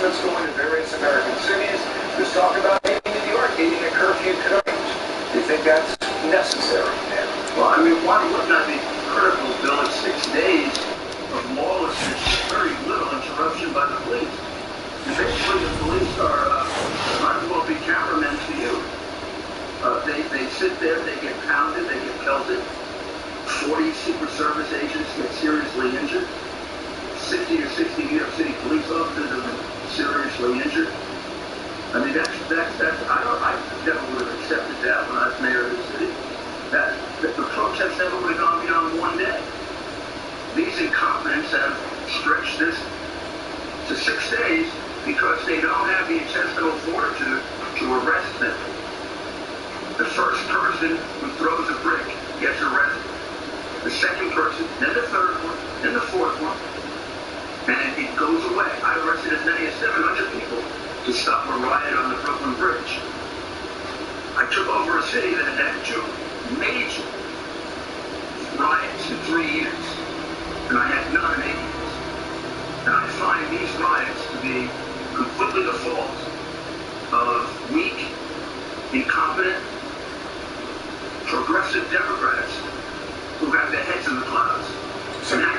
announcements going to various American cities. There's talk about maybe New York needing a curfew tonight. Do you think that's necessary now? Well, I mean, why wouldn't I be critical, Bill? It's 6 days of lawlessness, very little interruption by the police. And basically, the police are, might as well be cameramen to you. They sit there, they get pounded, they get pelted. 40 Secret Service agents get seriously injured. 50 or 60 New York City police officers have been seriously injured. I mean, I never would have accepted that when I was mayor of the city. The protests never would have gone beyond 1 day. These incompetents have stretched this to 6 days because they don't have the intestinal fortitude to arrest them. The first person who throws a brick gets arrested. The second person, then the third one, then the fourth one, and it goes away. I arrested as many as 700 people to stop a riot on the Brooklyn Bridge. I took over a city that had had 2 major riots in 3 years, and I had none in 8 years. And I find these riots to be completely the fault of weak, incompetent, progressive Democrats who have their heads in the clouds. So you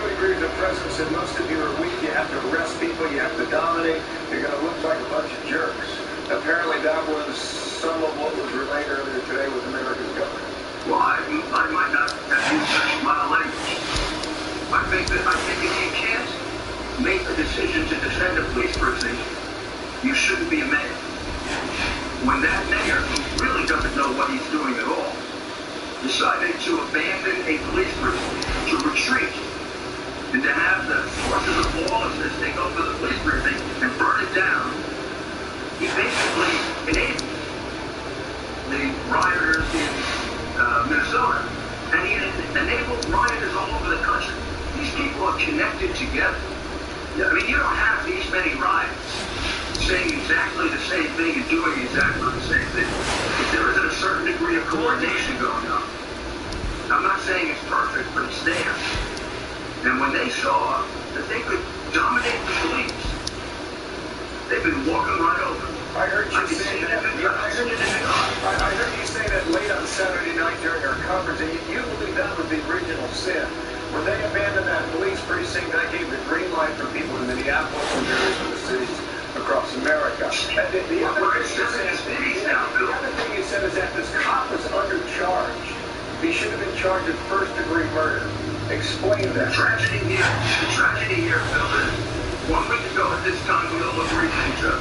would agree with the president said most of you are weak, you have to arrest people, you have to dominate, you're going to look like a bunch of jerks. Apparently that was some of what was relayed earlier today with America's government. Well, I might not have used such mild language. I think if you can't make a decision to defend a police precinct, you shouldn't be a mayor. When that mayor, who really doesn't know what he's doing at all, decided to abandon a police precinct, to retreat, and to have the forces of lawlessness take over the police precinct and burn it down, he basically enabled the rioters in Minnesota, and he enabled rioters all over the country. These people are connected together. I mean, you don't have these many riots saying exactly the same thing and doing exactly the same thing. If there isn't a certain degree of coordination going on. I'm not saying it's perfect, but it's there. And when they saw that they could dominate the police, they've been walking right over. I heard you say that late on Saturday night during our conference, and you believe that was the original sin. When they abandoned that police precinct, that gave the green light for people in Minneapolis and various other cities across America. And the other thing you said is that this cop was undercharged. He should have been charged with first-degree murder. Explain that. The tragedy here, Phil, is 1 week ago at this time, we all agreed with each other.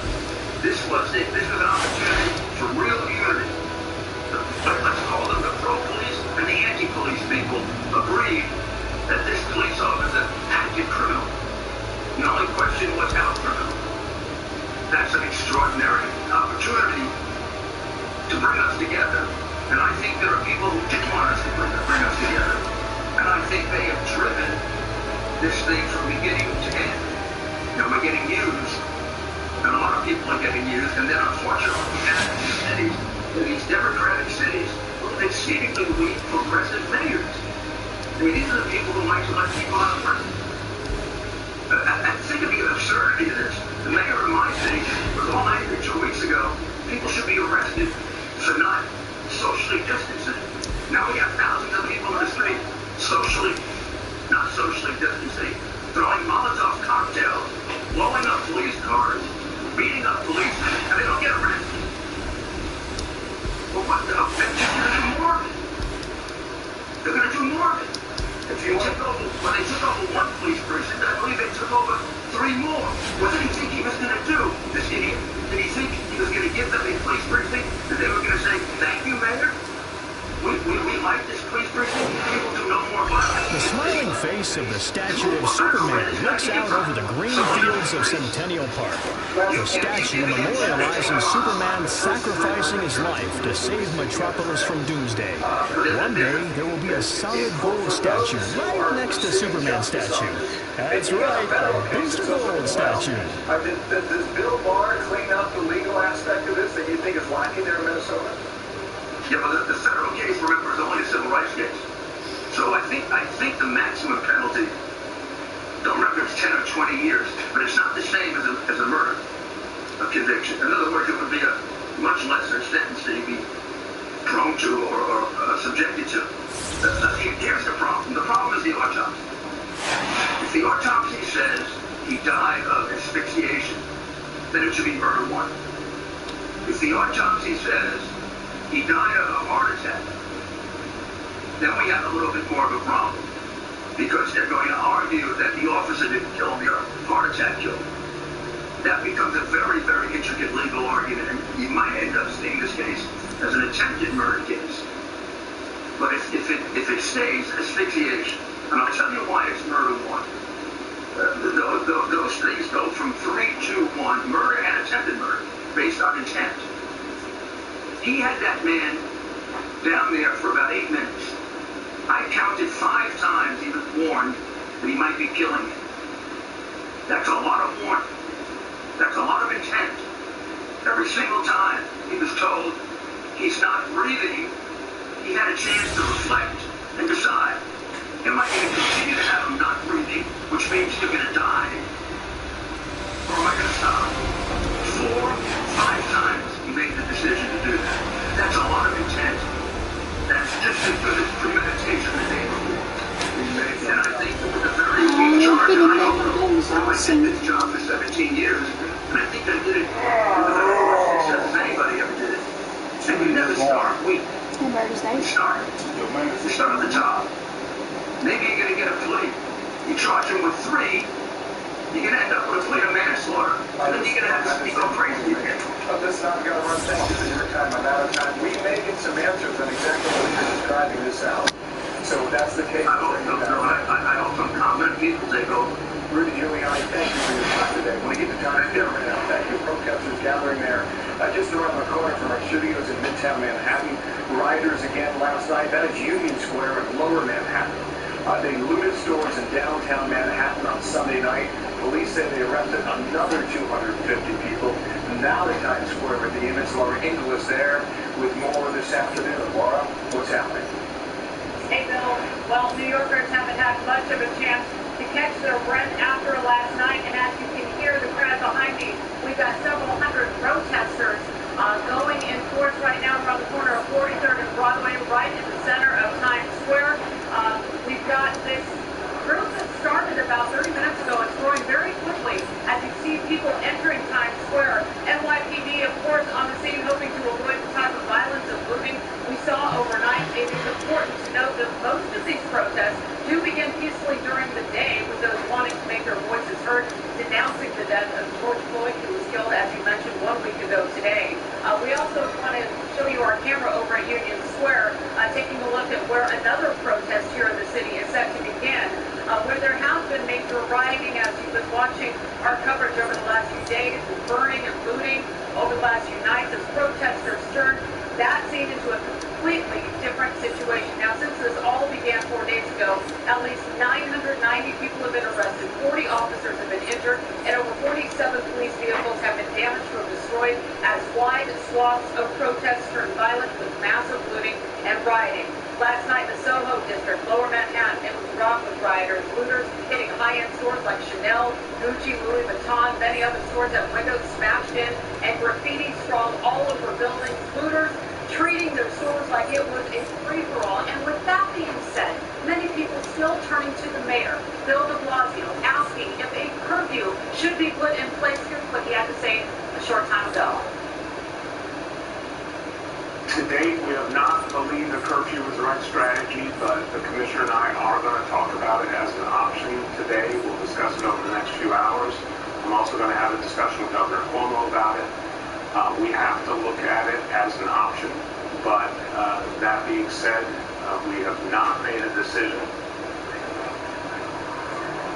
This was an opportunity for real unity. Let's call them the pro-police and the anti-police people agreed that this police officer acted criminal. The only question was how criminal. That's an extraordinary opportunity to bring us together. And I think there are people who didn't want us to bring us together. And I think they have driven this thing from beginning to end. You know, we're getting used. And a lot of people are getting used. And then unfortunately, we have in these democratic cities, exceedingly weak progressive mayors. I mean, these are the people who like to let people out of prison. I think of the absurdity of this. The mayor of my city was all angry 2 weeks ago. People should be arrested for not socially distancing. Now we have thousands of people in the street, not socially distancing, throwing Molotov cocktails, blowing up police cars, beating up policemen, and they don't get arrested. Well, what the hell? They're just going to do more of it. They're going to do more of it. When they took over 1 police precinct, I believe they took over 3 more. What did he think he was going to do, this idiot? Did he think he was going to give them a police precinct and they were going to say, thank you, Mayor? We like this police precinct. People do no more violence. The smiling face of the statue of Superman looks out over the green fields of Centennial Park. The statue memorializes Superman sacrificing his life to save Metropolis from doomsday. One day, there will be a solid gold statue right next to Superman's statue. That's right, a booster gold statue. Does Bill Barr clean up the legal aspect of this that you think is lacking there in Minnesota? Yeah, but the federal case, remember, is only a civil rights case. So I think the maximum penalty, don't remember if it's 10 or 20 years, but it's not the it should be murder one. If the autopsy says he died of a heart attack, then we have a little bit more of a problem, because they're going to argue that the officer didn't kill him, the heart attack killed him. That becomes a very, very intricate legal argument, and you might end up seeing this case as an attempted murder case. But if it stays asphyxiation, and I'll tell you why it's murder one. Those things go from 3 to 1, murder and attempted murder, based on intent. He had that man down there for about 8 minutes. I counted 5 times he was warned that he might be killing him. That's a lot of warning. That's a lot of intent. Every single time he was told he's not breathing, he had a chance to reflect and decide, am I going to continue to have him not breathing, which means you're going to die, or am I going to stop? 4, 5 times he made the decision to do that. That's a lot of intent. That's just as good as premeditation the day before. And I think that with a very keen charge, and I did this job for 17 years, and I think I did it with the most success as anybody ever did it. And you never start weak. You start at the top. Maybe you're going to get a plea. You charge him with 3, you're going to end up with a plea of manslaughter, and then you're going to have to go crazy again. This time, got to run. Thank you for your time. I'm out of time. We may get some answers on exactly what you're describing this out. So that's the case. I hope some competent people take over. Rudy Giuliani, thank you for your time today. When we get the time, thank you. Protesters gathering there just around the corner from our studios in Midtown Manhattan. Rioters again last night. That is Union Square in Lower Manhattan. They looted stores in downtown Manhattan on Sunday night. Police say they arrested another 250 people. Now the Times Square with the image. Laura Ingle is there with more this afternoon. Laura, what's happening? Hey, Bill. Well, New Yorkers haven't had much of a chance to catch their breath after last night, and as you can hear the crowd behind me, we've got several hundred protesters going in force right now around the corner of 43rd and Broadway, right in the center of Times Square. We've got this group that started about 30 minutes ago. It's growing very quickly as you see people entering Times Square. NYPD, of course, on the scene, hoping to avoid the type of violence and looting we saw overnight. It is important to note that most of these protests do begin peacefully during the day, with those wanting to make their voices heard, denouncing the death of George Floyd, who was killed, as you mentioned, 1 week ago today. We also want to show you our camera over at Union Square, taking a look at where another protest here in the city is set to begin, where there has been major rioting, as you've been watching our coverage over the last few days, with burning and looting over the last few nights as protesters turned that scene into a completely different situation. Now, since this all began 4 days ago, at least 990 people have been arrested, 40 officers have been injured, and over 47 police vehicles have been damaged or destroyed as wide swaths of protests turned violent with massive looting and rioting. Last night, the Soho district, Lower Manhattan, it was rocked with rioters, looters hitting high-end stores like Chanel, Gucci, Louis Vuitton, many other stores had windows smashed in, and graffiti sprawled all over buildings. Looters treating their stores like it was a free-for-all. And with that being said, many people still turning to the mayor, Bill de Blasio, asking if a curfew should be put in place. Here's what he had to say a short time ago. To date, we have not believed the curfew was the right strategy, but the commissioner and I are going to talk about it as an option today. We'll discuss it over the next few hours. I'm also going to have a discussion with Governor Cuomo about it. We have to look at it as an option, but that being said, we have not made a decision.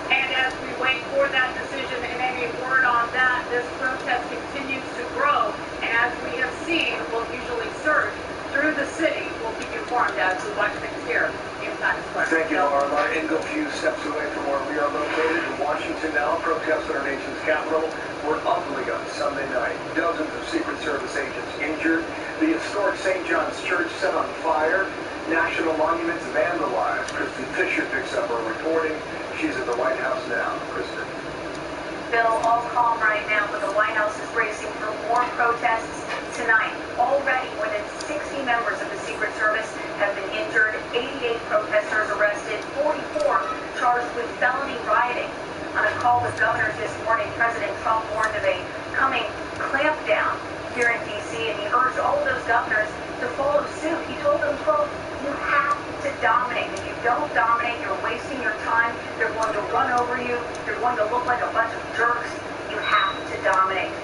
And as we wait for that decision and any word on that, this protest continues to grow. And as we have seen, will usually surge through the city. We'll keep you informed as we watch things here in Times Square. Thank you, Laura. Laura Ingle, few steps away from where we are located in Washington now. Protests in our nation's capital were ugly on Sunday night. Dozens of Secret Service agents injured. The historic St. John's Church set on fire. National monuments vandalized. Kristen Fisher picks up our reporting. She's at the White House now. Kristen. Bill, all calm right now, but the White House is bracing for more protests tonight. Already, more than 60 members of the Secret Service have been injured, 88 protesters arrested, 44 charged with felony rioting. On a call with governors this morning, President Trump warned of a coming don't dominate, you're wasting your time. They're going to run over you. You're going to look like a bunch of jerks. You have to dominate.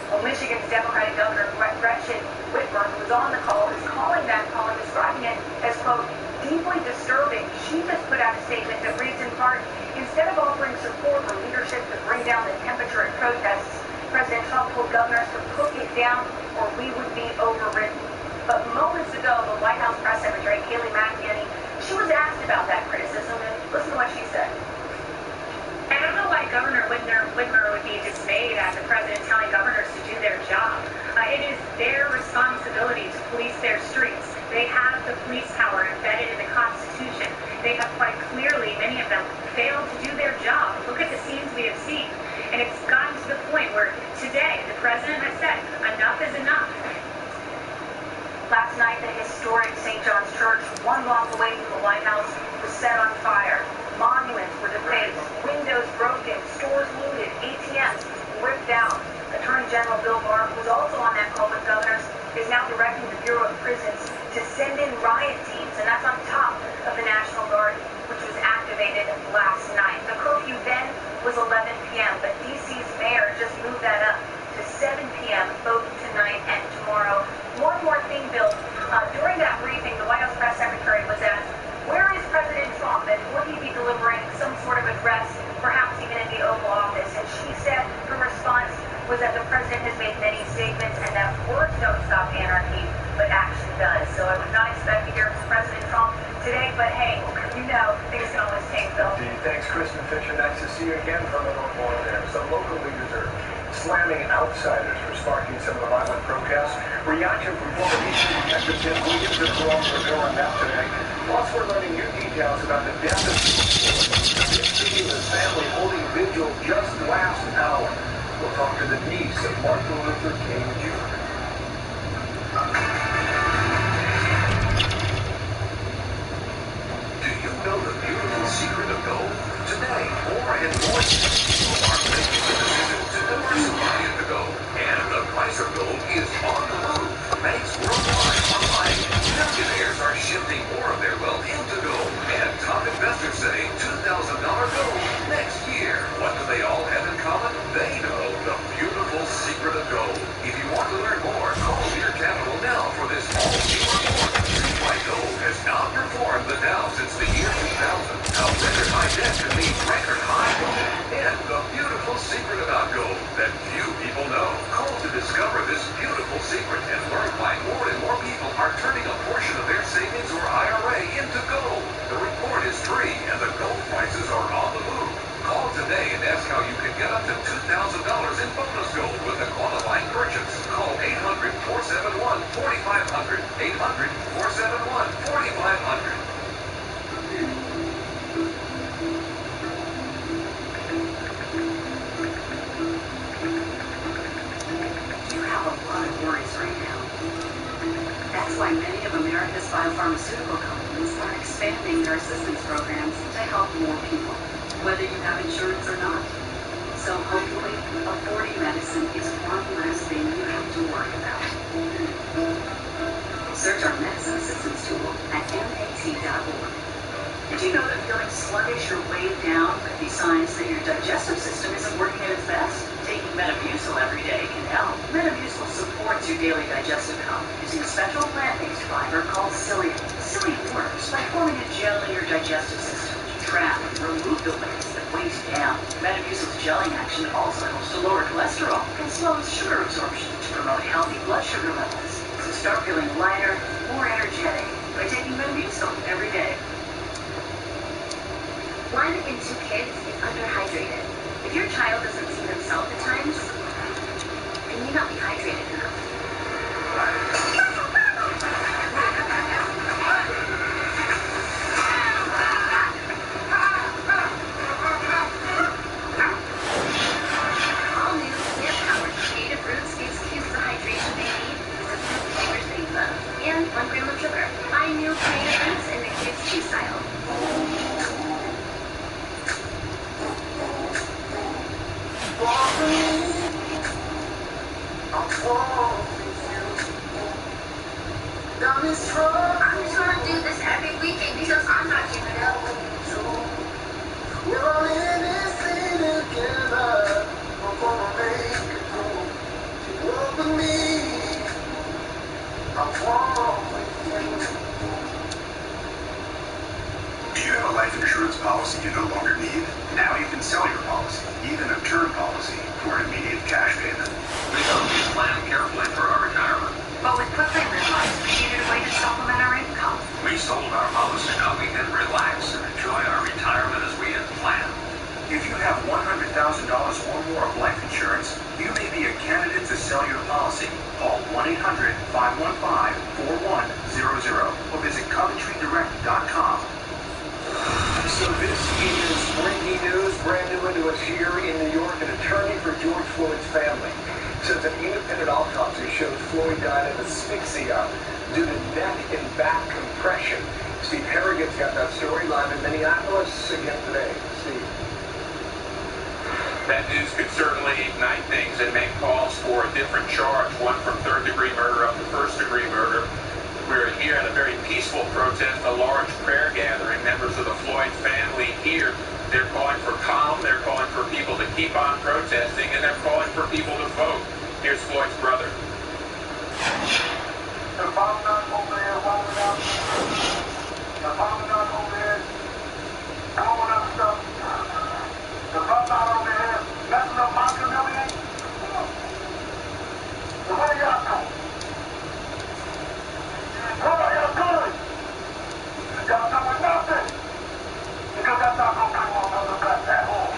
Well, Michigan's Democratic Governor Gretchen Whitmer, who was on the call, is calling that call and describing it as, quote, deeply disturbing. She just put out a statement that reads in part, instead of offering support or leadership to bring down the temperature at protests, President Trump told governors to cook it down or we would be overridden. But moments ago, the White House press secretary, Kayleigh McEnany, she was asked about that criticism, and listen to what she said. I don't know why Governor Whitmer would be dismayed at the president telling governors to do their job. It is their responsibility to police their streets. They have the police power embedded in the Constitution. They have quite clearly, many of them, failed to do their job. Look at the scenes we have seen. And it's gotten to the point where today the president has said, enough is enough. Last night, the historic St. John's Church, 1 block away from the White House, was set on fire. Monuments were defaced, windows broken, stores looted, ATMs ripped out. Attorney General Bill Barr, who's also on that call with governors, is now directing the Bureau of Prisons to send in riot teams, and that's on top of the National Guard, which was activated last night. The curfew then was 11 p.m., but D.C.'s mayor just moved that up to 7 p.m. both tonight and tomorrow. One more thing, Bill. During that briefing, the White House press secretary was asked, where is President Trump, and will he be delivering some sort of address, perhaps even in the Oval Office? And she said her response was that the president has made many statements and that words don't stop anarchy, but action does. So I would not expect to hear from President Trump today, but hey, you know, things can always change, Bill. Thanks, Kristen Fisher. Nice to see you again from the North Lawn there. Some local leaders are slamming outsiders for sparking some of the violent protests. Reaction from former DC Detective Tim Williams is along for Bill on that today. Plus, we're learning new details about the death of his family holding vigil just last hour. We'll talk to the niece of Martin Luther King Jr. Do you know the beautiful secret of gold? Today, more and more people are making the decision to diversify into gold. And the price of gold is on the move. Banks worldwide are buying. Millionaires are shifting more of their wealth into gold. And top investors say $2,000 gold next year. What do they all have in common? They know the beautiful secret of gold. If you want to learn more, call Lear Capital now for this all-new report. See why gold has outperformed the Dow since the year 2000. How record high debt can mean record high gold. And the beautiful secret about gold that few people know. Call to discover this beautiful secret and learn why more and more people are turning a portion of their savings or IRA into gold. The report is free and the gold prices are on the move. Call today and ask how you can get up to $2,000 in bonus gold with a qualifying purchase. Call 800-471-4500. 800-471-4500. You have a lot of worries right now. That's why many of America's biopharmaceutical companies are expanding their assistance programs to help more people, whether you have insurance or not. So hopefully, affording medicine is one less thing you have to worry about. Search our medicine assistance tool at MAT.org. Did you know that feeling sluggish or weighed down could be signs that your digestive system isn't working at its best? Taking Metamucil every day can help. Metamucil supports your daily digestive health using a special plant-based fiber called psyllium. Psyllium works by forming a gel in your digestive system to trap and remove the waste that weighs you down. Metamucil's gelling action also helps to lower cholesterol and slows sugar absorption to promote healthy blood sugar levels. So start feeling lighter, more energetic by taking Metamucil every day. 1 in 2 kids is underhydrated. If your child doesn't see themselves at times, they may not be hydrated enough. All new plant-powered creative roots gives kids the hydration they need with the fruit flavors they love and 1 gram of sugar. Buy new creative roots and life insurance policy you no longer need? Now you can sell your policy, even a term policy, for an immediate cash payment. We hope you plan carefully for our retirement. But we quickly realized we needed a way to supplement our income. We sold our policy. Now we can relax and enjoy our retirement as we had planned. If you have $100,000 or more of life insurance, you may be a candidate to sell your policy. Call 1-800-515-4100 or visit CoventryDirect.com. So this is breaking news, brand new into us here in New York. An attorney for George Floyd's family says an independent autopsy shows Floyd died of asphyxia due to neck and back compression. Steve Harrigan's got that story live in Minneapolis again today. Steve. That news could certainly ignite things and make calls for a different charge, one from third-degree murder up to first-degree murder. We're here at a very peaceful protest, a large prayer gathering. Members of the Floyd family here, they're calling for calm, they're calling for people to keep on protesting, and they're calling for people to vote. Here's Floyd's brother. The Commandant over there walking out. The Commandant over there blowing up stuff. The Commandant over here messing up my community. So what are y'all doing? What are y'all doing? Y'all doing nothing. Because that's not going to bring on another black at all.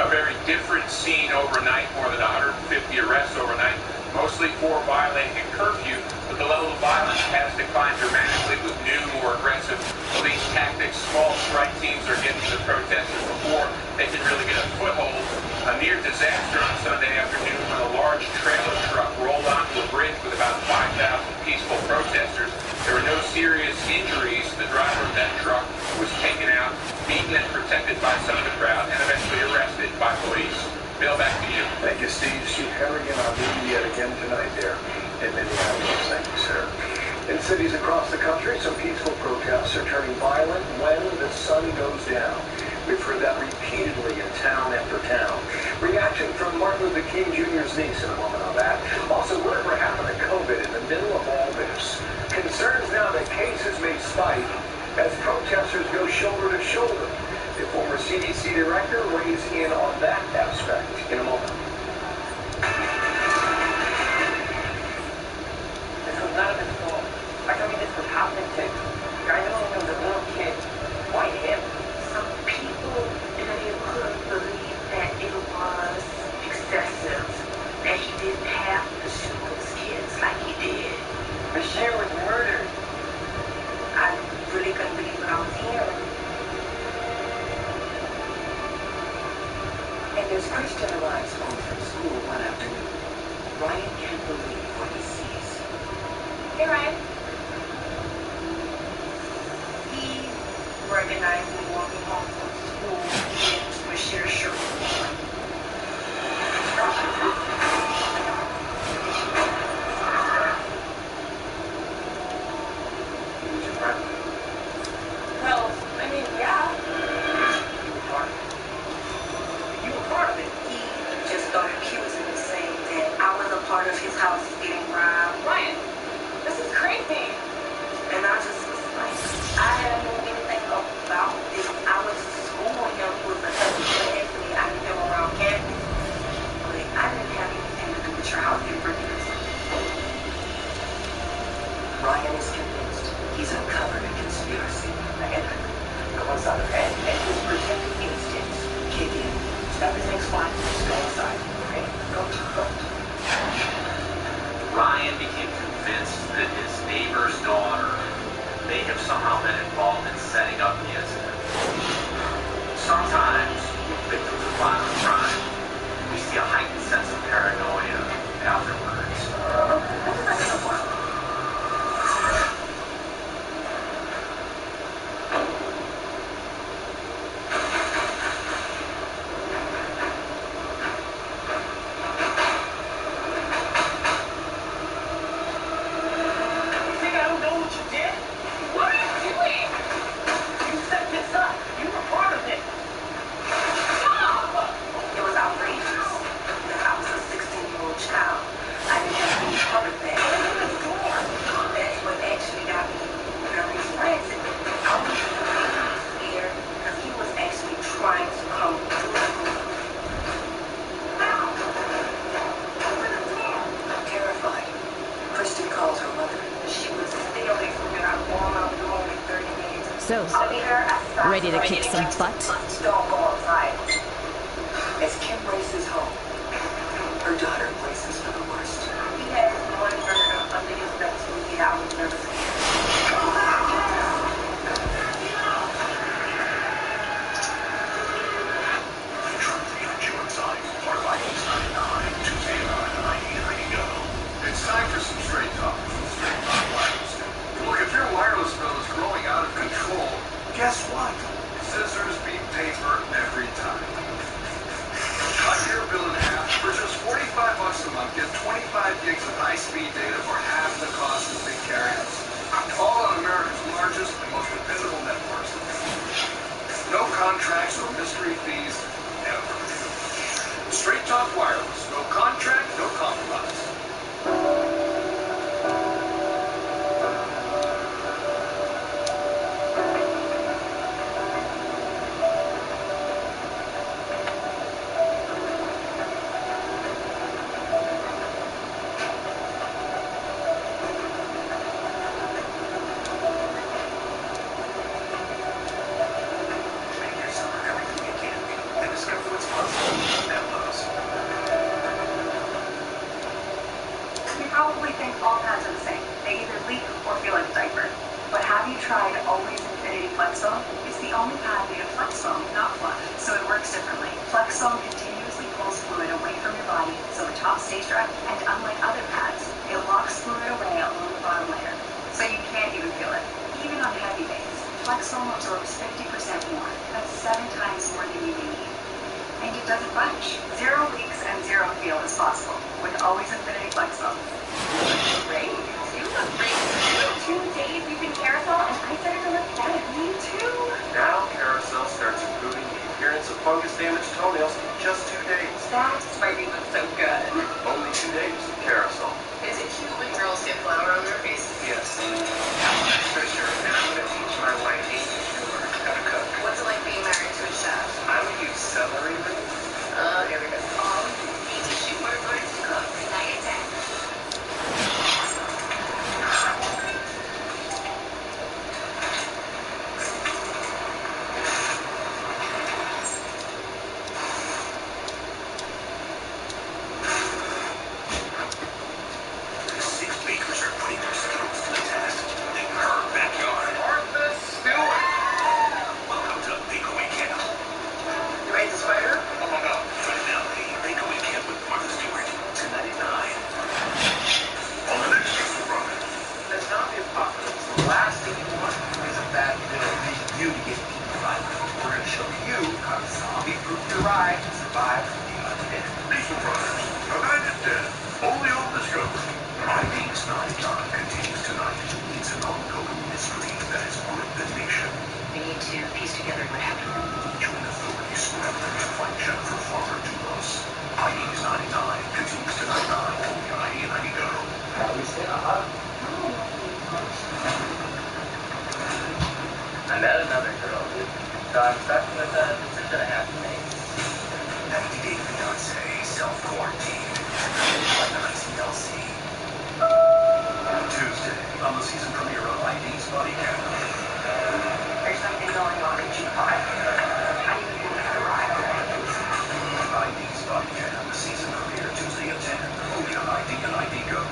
A very different scene overnight, more than 150 arrests overnight, mostly for violating a curfew, but the level of violence has declined dramatically with new, more aggressive police tactics. Small strike teams are getting to the protesters before they can really get a foothold. A near disaster on Sunday afternoon when a large trailer truck rolled onto a bridge with about 5,000 peaceful protesters. There were no serious injuries. The driver of that truck was taken out, beaten and protected by some of the crowd, and eventually arrested by police. Bill, back to you. Thank you, Steve. Steve Harrigan on duty yet again tonight there in Minneapolis. Thank you, sir. In cities across the country, some peaceful protests are turning violent when the sun goes down. We've heard that repeatedly in town after town. Reaction from Martin Luther King Jr.'s niece in a moment on that. Also, whatever happened to COVID in the middle of all this? Concerns now that cases may spike as protesters go shoulder to shoulder. The former CDC director weighs in on that aspect in a moment. This was none of his fault. I told you this was happening to I knew him as a little kid. Why him? Some people really couldn't believe that it was excessive, that he didn't have to shoot those kids like he did. Bashir was murdered. I really couldn't believe what I was hearing. And as Christian arrives home from school one afternoon, Ryan can't believe what he sees. Hey, Ryan. He recognized me walking home from school in Bashir's shirt. Well, I mean, yeah. You were part of it. He just started accusing me, saying that I was a part of his house getting robbed. Ryan, this is crazy. And I just was like, I didn't know anything about this. I went to school with him. He was a cousin friend to me. I knew him around campus. But I didn't have anything to do with your house getting burglars. Ryan is convinced he's uncovered a conspiracy. And his protective instincts kick in. Everything's fine. Just go inside. Okay? Go. Ryan became convinced that his neighbor's daughter may have somehow been involved in setting up the incident. Sometimes, with victims of violent crime, we see a heightened sense of paranoia afterwards. It was outrageous. So, ready to kick some butt? Don't go outside. As Kim races home, her daughter braces for the worst. He had his blood pressure up. I think it's the best movie I was never seen. The truth behind you inside. Part of ID's 99, Tuesday at 9, go. It's time for some straight talk from Straight Talk Wireless. Look, if your wireless bill is growing out of control, guess what? Scissors beat paper every time. Cut your bill in half for just $45 a month. Get 25 gigs of high-speed data for half the cost of big carriers. All on America's largest and most dependable networks. No contracts or mystery fees, ever. Straight Talk Wireless. No contract, no compromise. Make your summer everything it can be and discover what's possible at Lowe's. You probably think all pads are the same. They either leak or feel like a diaper. But have you tried Always Infinity Flex Foam? It's the only pad made of flex foam, not fluff, so it works differently. Flex foam continuously pulls fluid away from your body, so the top stays dry, and unlike other pads, it locks fluid away along the bottom layer, so you can't even feel it. Even on heavy days, Flex foam absorbs 50% more. That's 7 times more than you need. And it doesn't bunch. 0 leaks and 0 feel is possible with Always Infinity Flex Foam. Great. You look great. 2 days using Carousel, and I started to look better. Me too. Now, Carousel starts improving the appearance of fungus-damaged toenails in just 2 days. That's why we look so good. Only 2 days of Carousel. Is it cute when girls get flour on their faces? Yes. I'm an Fisher, and I'm going to teach my wife Amy how to cook. What's it like being married to a chef? I would use celery leaves. Here we go. All Amy Schumer learns to cook tonight at 10. The 6 bakers are putting their skills to the test in her backyard. Martha Stewart. Welcome to Bakeaway Camp. You ready to spider? Oh no. Finale, Bakeaway Camp with Martha Stewart. Tonight at 9. On the next season, Robin. The zombie apocalypse, the last thing you want is a bad bill leading you to get eaten by one. We're going to show you how to zombie-proof your ride to survive the undead. Diesel Brothers. Tonight at 10. Only on Discovery. ID's 9 continues tonight. It's an ongoing mystery that has gripped the nation. We need to piece together what happened. Join authorities scrambling to find Jennifer Farmer Dulos. ID's 99 continues tonight 9. Only on ID 90 Go. I met another girl, so I'm stuck with a decision I have to make. 90 Day Fiancé, self-quarantine. Like on TLC. Tuesday, on the season premiere of ID's Body Count. There's something going on in July. I need to get a ride already. ID's Body Count, the season premiere Tuesday at 10. Only on ID and ID Go.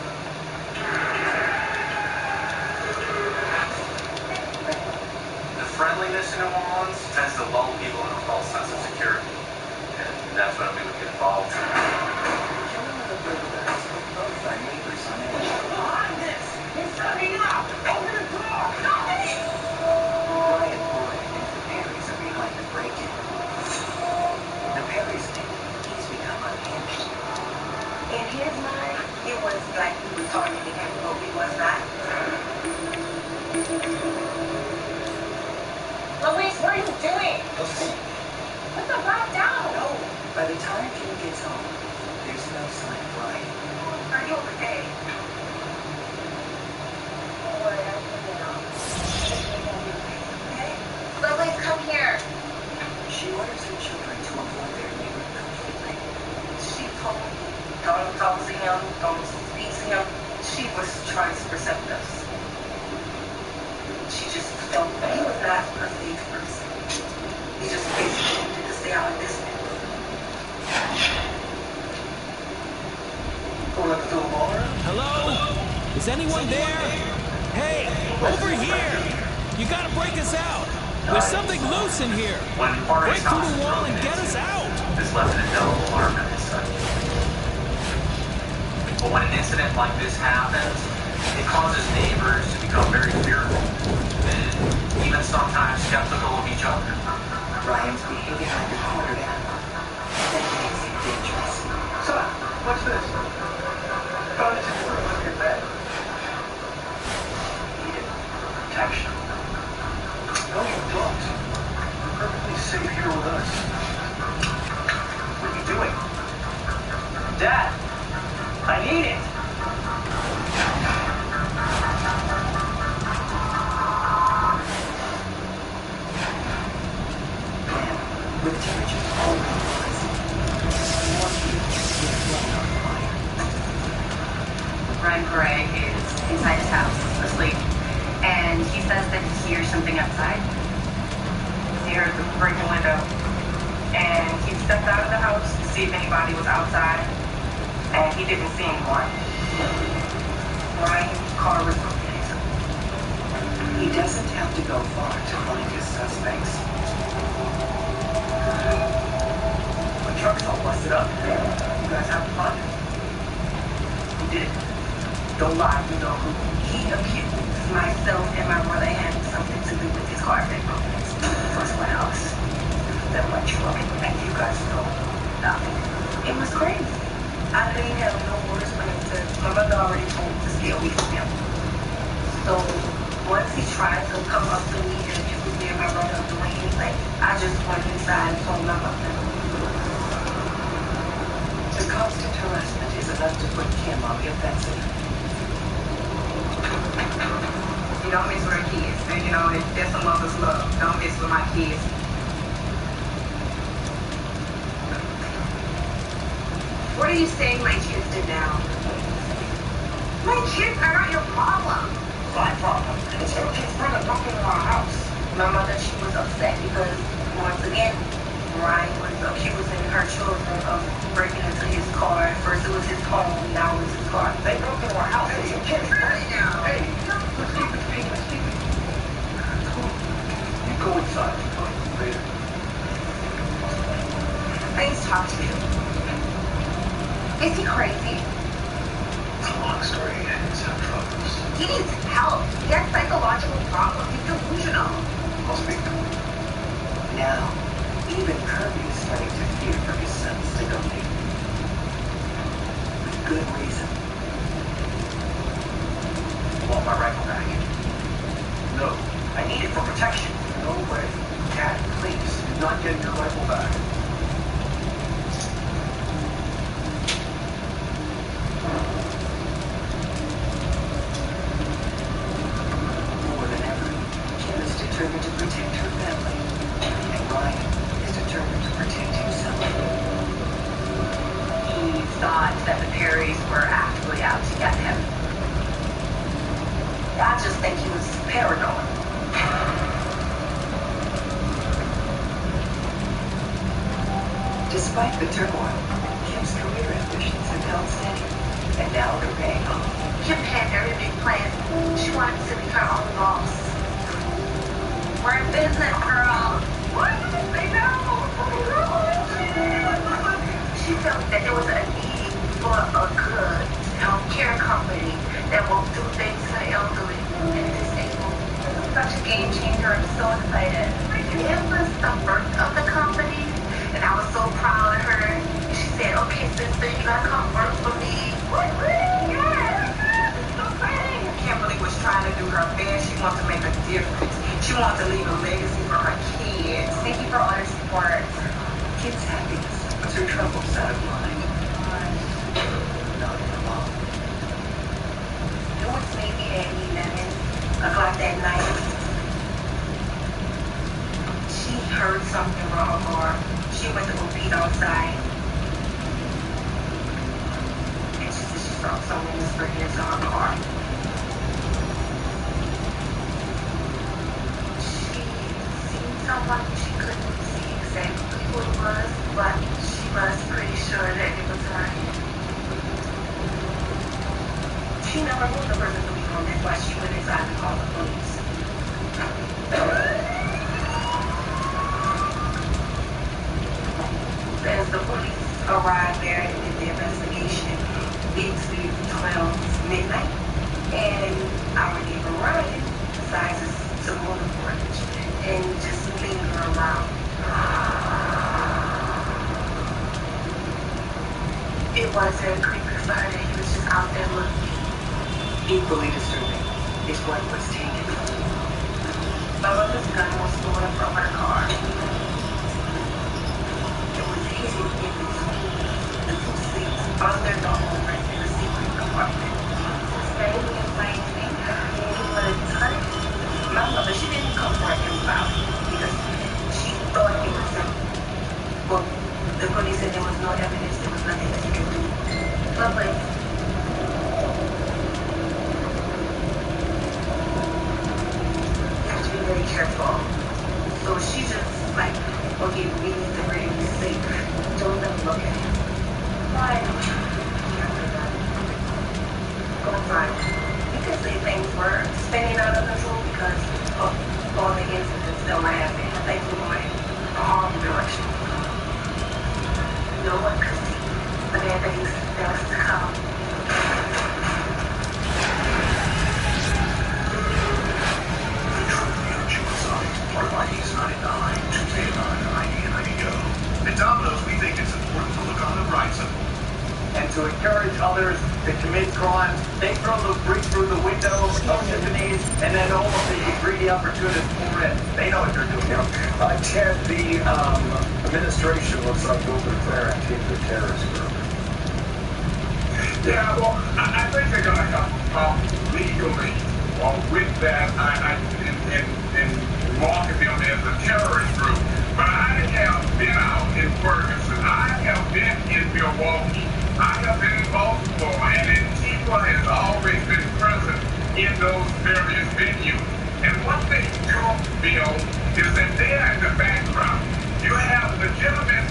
The friendliness in New Orleans tends to lull people into a false sense of security. And that's when we would get involved. Brian Boyd and the Perrys are behind the break-in. The Perrys think he's become unhinged. In his mind, it was like he was targeting him, but he was not. Louise, what are you doing? Put the rat down. No. By the time Kim gets home, there's no sign of Brian. Are you okay? Louise, come here. She orders her children to avoid their neighbor completely. She told me, don't talk to him, don't speak to him. She was trying to protect us. She just don't, he was not class plus age person. He just basically wanted to stay out of this neighborhood. Going up to the water? Hello? Is anyone there? Hey, over here! You gotta break us out! There's something loose in here! When Jorge's Break through house the is wall broken and get us into, out! this left an indelible mark on his son. But when an incident like this happens, it causes neighbors to become very fearful, and even sometimes skeptical of each other. Ryan's behaving like a cornered animal. That makes him dangerous. Son, what's this? Found this in your room under your bed. Needed protection. No, you don't. You're perfectly safe here with us. What are you doing? Dad! I need it! Man, with temperatures already rising, more people get blown on fire. Ryan Gray is inside his house, asleep, and he says that he hears something outside. He heard the breaking window, and he stepped out of the house to see if anybody was outside, and he didn't see anyone. Ryan's car was broken into. He doesn't have to go far to find his suspects. The truck's all busted up. You guys have fun? Who did it? Don't lie, you know who. He accused myself and my brother having something to do with his car being broken into. First my house, then my truck, and you guys know nothing. It was crazy. I didn't have no words for him to. My mother already told me to stay away from him. So once he tried to come up to me and accuse me and my brother of doing anything, I just went inside and told my mother. The constant harassment is enough to put Kim on the offensive. You don't mess with our kids. And you know, that's a mother's love. Don't mess with my kids. What are you saying my kids did now? My kids are not your problem. My problem is your kids bring a broken into our house. My mother, she was upset because, once again, Ryan was accusing her children of breaking into his car. First it was his home, now it was his car. They broke into our house. Hey, your kids. Hey, let's keep it speaking. Let's keep it. You go inside. We'll talk to you later. I need to talk to you. Is he crazy? It's a long story. He's had troubles. He needs help. He has psychological problems. He's delusional. I'll speak to him. Now, even Kirby is starting to fear for his son's stability. With good reason. Want my rifle back? No. I need it for protection. No way. Dad, please. You're not getting your rifle back. More than ever, Kim is determined to protect her family. And Ryan is determined to protect himself. He thought that the Perrys were actually out to get him. I just think he was paranoid. Despite the turmoil, Kim's career ambitions have held steady. And now they're paying off. Kim had every big plan. She wanted to be her own boss. We're in business, girl. What? They know. She felt that there was a need for a good health care company that will do things for the elderly and disabled. It was such a game changer. I'm so excited. It was the birth of the company, and I was so proud of her. And she said, "Okay, sister, you gotta come work for me." Yes! So great. Kimberly was trying to do her best. She wanted to make a difference. She wanted to leave a legacy for her kids. Thank you for all your support. Kim's happiness puts her troubles out of mind. Not for long. It was maybe at 11 o'clock that night. She heard something wrong, or she went to go pee outside. And she said she saw someone whispering into her car. She remove the person from the room. That's why she went inside and called the police. As the police arrived there and did the investigation, it's 12 midnight, and our neighbor Ryan decides to move the porch and just linger around. It was very creepy for her that he was just out there looking. Equally disturbing is what was taken. My mother's gun was stolen from her car. It was hidden in between the two seats under the home in the secret compartment. Staying in plain sight, and he would have touched my mother. She didn't confront him about it because she thought it was simple. Well, the police said there was no evidence, there was nothing that he could do. But you have to be very careful. So she just like, okay, we need to really be safe. Don't let them look at him. Why? Go inside. You can say things were spinning out of control because of all the incidents that were happening. They were going a horrible direction. No one could see the bad things that was to come. The Krypton genocide, part of IDs 99, Tuesday at 9, ID and ID Go. At Domino's, we think it's important to look on the bright side. And to encourage others to commit crimes, they break through the window of Tiffany's, and then all of the greedy opportunists pour in. They know what they're doing. Ted, the administration looks like they'll declare Antifa a terrorist group. Yeah, well, I think they're going to help legally with that and market them as a terrorist group. But I have been out in Ferguson. I have been in Milwaukee. I have been in Baltimore, and Antifa has always been present in those various venues. And what they do, Bill, is that they are in the background. You have legitimate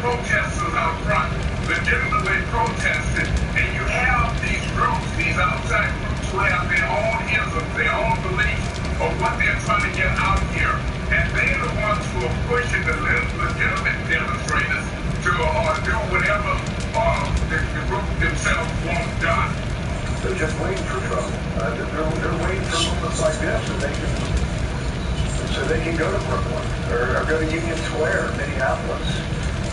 protesters out front, legitimately protesting, and you have these groups, these outside groups who have their own isms, their own beliefs of what they're trying to get out here. And they're the ones who are pushing the legitimate demonstrators to do whatever the group themselves want done. They're just waiting for trouble. They're waiting for moments like this so they can go to Brooklyn or go to Union Square, Minneapolis.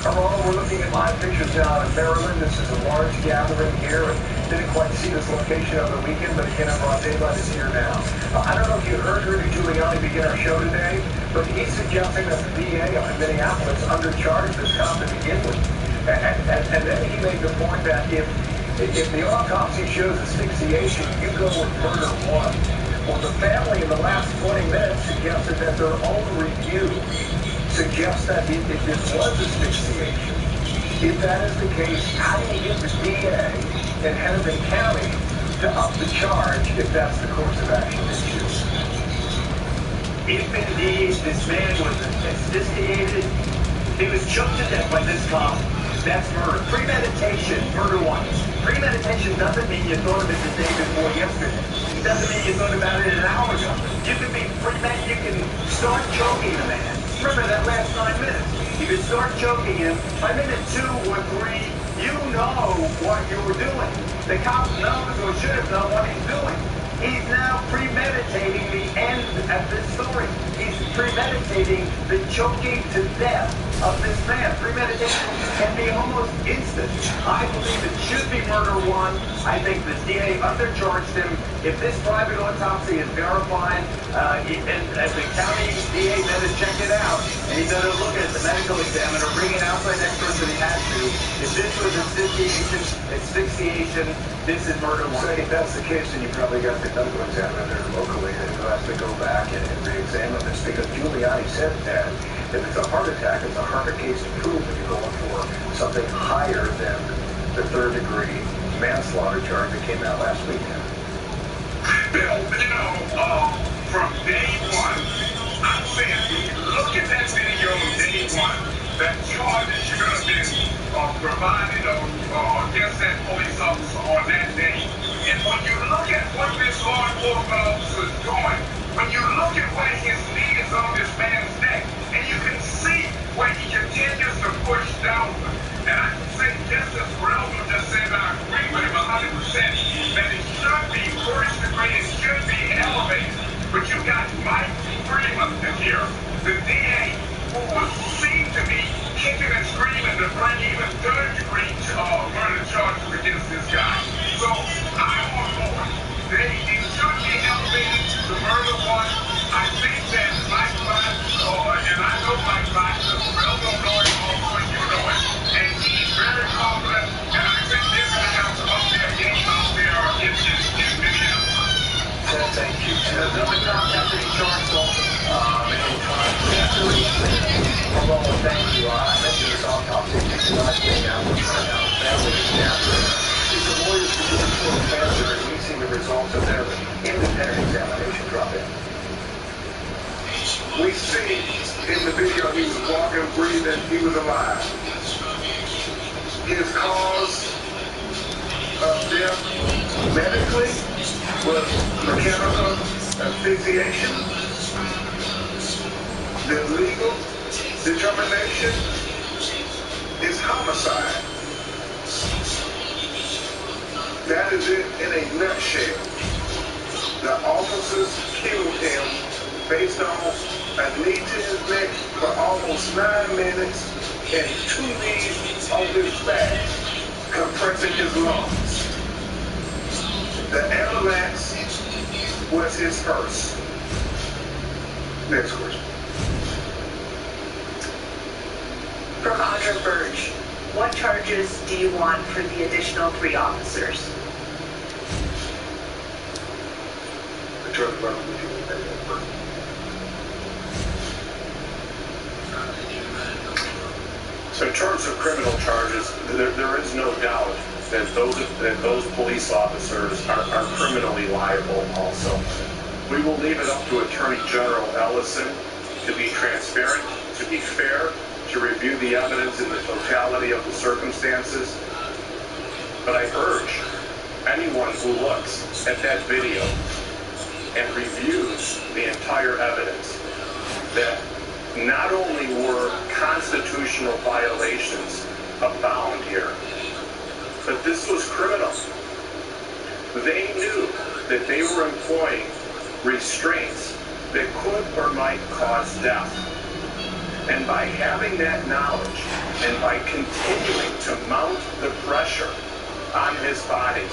Ronald, we're looking at live pictures now in Maryland. This is a large gathering here. And didn't quite see this location over the weekend, but again, broad daylight is here now. I don't know if you heard Rudy Giuliani begin our show today, but he's suggesting that the DA in Minneapolis undercharged this cop to begin with. And then he made the point that if the autopsy shows asphyxiation, you go with murder one. Well, the family in the last 20 minutes suggested that their own review suggests that if this was asphyxiation, if that is the case, how do you get the DA in Hennepin County to up the charge if that's the course of action they choose? If indeed this man was asphyxiated, he was choked to death by this cop, that's murder. Premeditation, murder one. Premeditation doesn't mean you thought of it the day before yesterday. It doesn't mean you thought about it an hour ago. You can be you can start choking a man. Remember that last 9 minutes. You can start choking him. By minute 2 or 3, you know what you were doing. The cop knows or should have known what he's doing. He's now premeditating the end of this story. He's premeditating the choking to death of this man. Premeditation can be almost instant. I believe it should be murder one. I think the DA undercharged him. If this private autopsy is verified, and the county DA better check it out, and he better look at the medical examiner, bring in outside experts that he has to. If this was asphyxiation, this is murder one. So if that's the case, then you probably got the medical examiner locally who has to go back and re-examine this, because Giuliani said that if it's a heart attack, it's a harder case to prove when you're going for something higher than the third-degree manslaughter charge that came out last weekend. Bill, from day one, I'm saying, look at that video day one. That charge that should have been provided against that police officer on that day. And when you look at here. The DA, who was seen to be kicking and screaming to bring even third-degree murder charges against this guy. So I'm on board. It should be elevated to murder one. I think that Mike Black, and I know Mike Black, Elmo know him also, and you know him, and he's very confident, and I think they're going to have to up their game out there in Minneapolis. Thank you. Nothing not have to be charged on anytime. Although, thank you. I mentioned this autopsy last week after family is down. These lawyers for George cancer and we've seen the results of their independent examination drop in. We see in the video he was walking, breathing, he was alive. His cause of death medically was mechanical asphyxiation. The legal determination is homicide. That is it in a nutshell. The officers killed him based on a knee to his neck for almost 9 minutes and 2 knees on his back, compressing his lungs. The ambulance was his hearse. Next question. From Audra Burge, what charges do you want for the additional 3 officers? So in terms of criminal charges, there is no doubt that those police officers are criminally liable also. We will leave it up to Attorney General Ellison to be transparent, to be fair, to review the evidence in the totality of the circumstances. But I urge anyone who looks at that video and reviews the entire evidence that not only were constitutional violations abound here, but this was criminal. They knew that they were employing restraints that could or might cause death. And by having that knowledge and by continuing to mount the pressure on his body,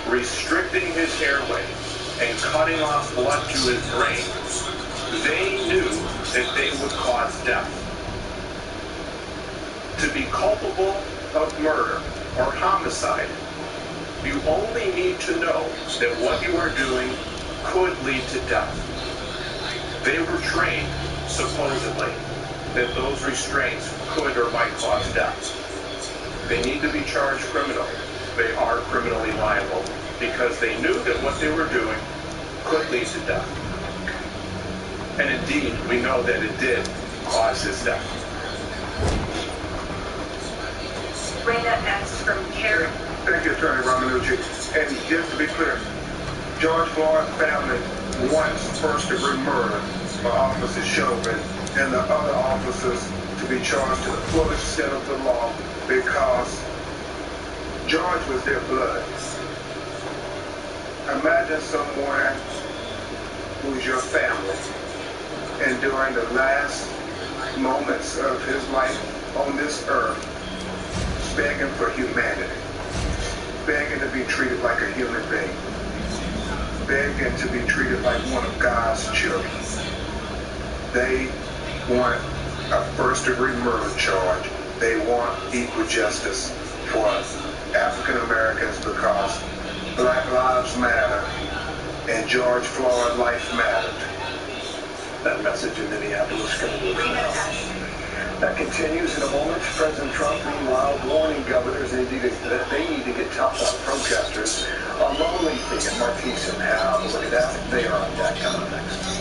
restricting his airway and cutting off blood to his brain, they knew that they would cause death. To be culpable of murder or homicide, you only need to know that what you are doing could lead to death. They were trained, supposedly, that those restraints could or might cause death. They need to be charged criminally. They are criminally liable because they knew that what they were doing could lead to death. And indeed, we know that it did cause his death. Raina next from Karen. Thank you, Attorney Ramanucci. And just to be clear, George Floyd's family wants first-degree murder for Officer Chauvin and the other officers to be charged to the full extent of the law because George was their blood. Imagine someone who's your family and during the last moments of his life on this earth begging for humanity, begging to be treated like a human being, begging to be treated like one of God's children. They want a first-degree murder charge. They want equal justice for African Americans because Black Lives Matter and George Floyd's life mattered. That message in Minneapolis coming to us. That continues in a moment. President Trump, meanwhile, warning governors that they need to get tough on protesters. Lonely Thing and Marquise and Hal. Look at that. They are on deck. Coming up next.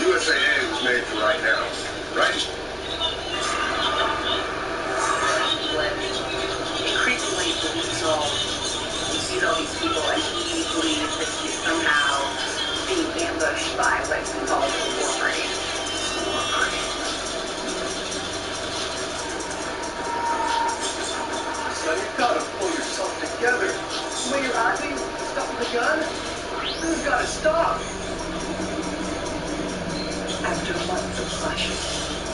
USAA was made for right now, right? Increasingly believes he sees all these people and he believes that he's somehow being ambushed by what's been called a war parade. So you've got to pull yourself together. When you're acting, stop with a gun? This has got to stop. After months of clashes,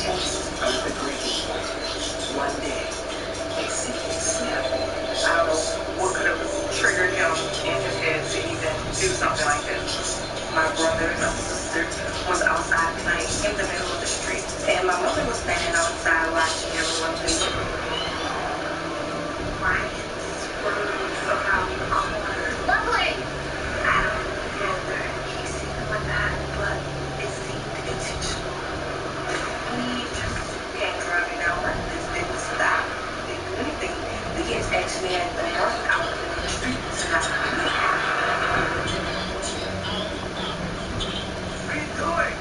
tense under the drinking point, one day, a simple snap. I don't know what could have triggered him in his head to even do something like this. My brother and my sister was outside playing in the middle of the street, and my mother was standing outside watching everyone play. Ryan's words around the corner. Lovely! I don't know whether he seen it or not, but it seemed intentional. He just came driving out like this, didn't stop, didn't do anything. The kids actually had the house out in the streets, and I was really happy. What are you doing?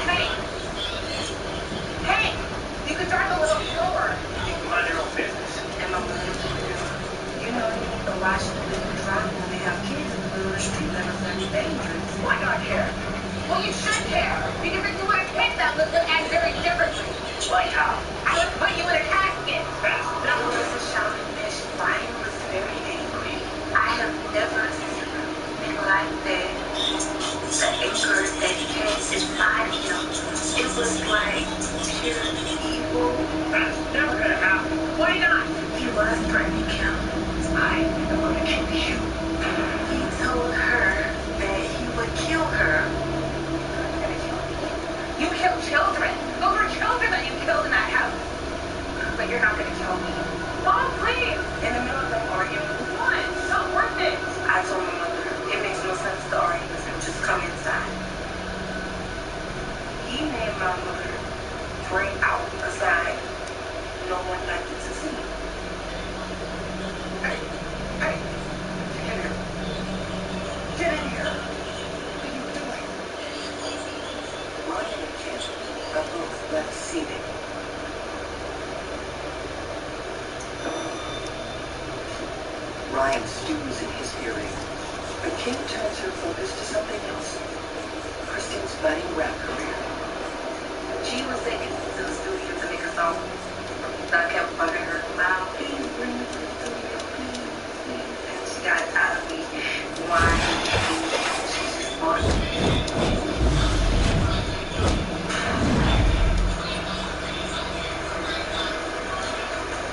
Hey! Hey! You could drive a little slower. You mind your own business. And my mother told me, you know, you need to watch the way you drive when they have kids in the middle of the street that are very dangerous. Why not care? Well, you should care, because if you would have picked that, would act very differently. Like how? I would put you in a casket. That was a shouting bitch. Ryan was very angry. I have never seen him like that. The anger that he had inside him, it was like pure evil. That's never gonna happen. Why not? He was threatening him. I am going to kill you. He told her that he would kill her. You kill children. Those were children that you killed in that house. But you're not going to kill me. Mom, please. In the middle of that argument. What? It's not worth it. I told my mother, it makes no sense to argue with him. Just come inside. He made my mother bring out a sign no one liked to see. Hey, hey, get in here. Get in here. What are you doing? Ryan and Ken are both left seated. Ryan stews in his hearing, but Kim turns her focus to something else. Kristen's budding rap career. She was taken to the studio to make a song. So I kept bugging her, Mom, please bring me to the studio, please, please. And she got out of me. Why? She's just smart.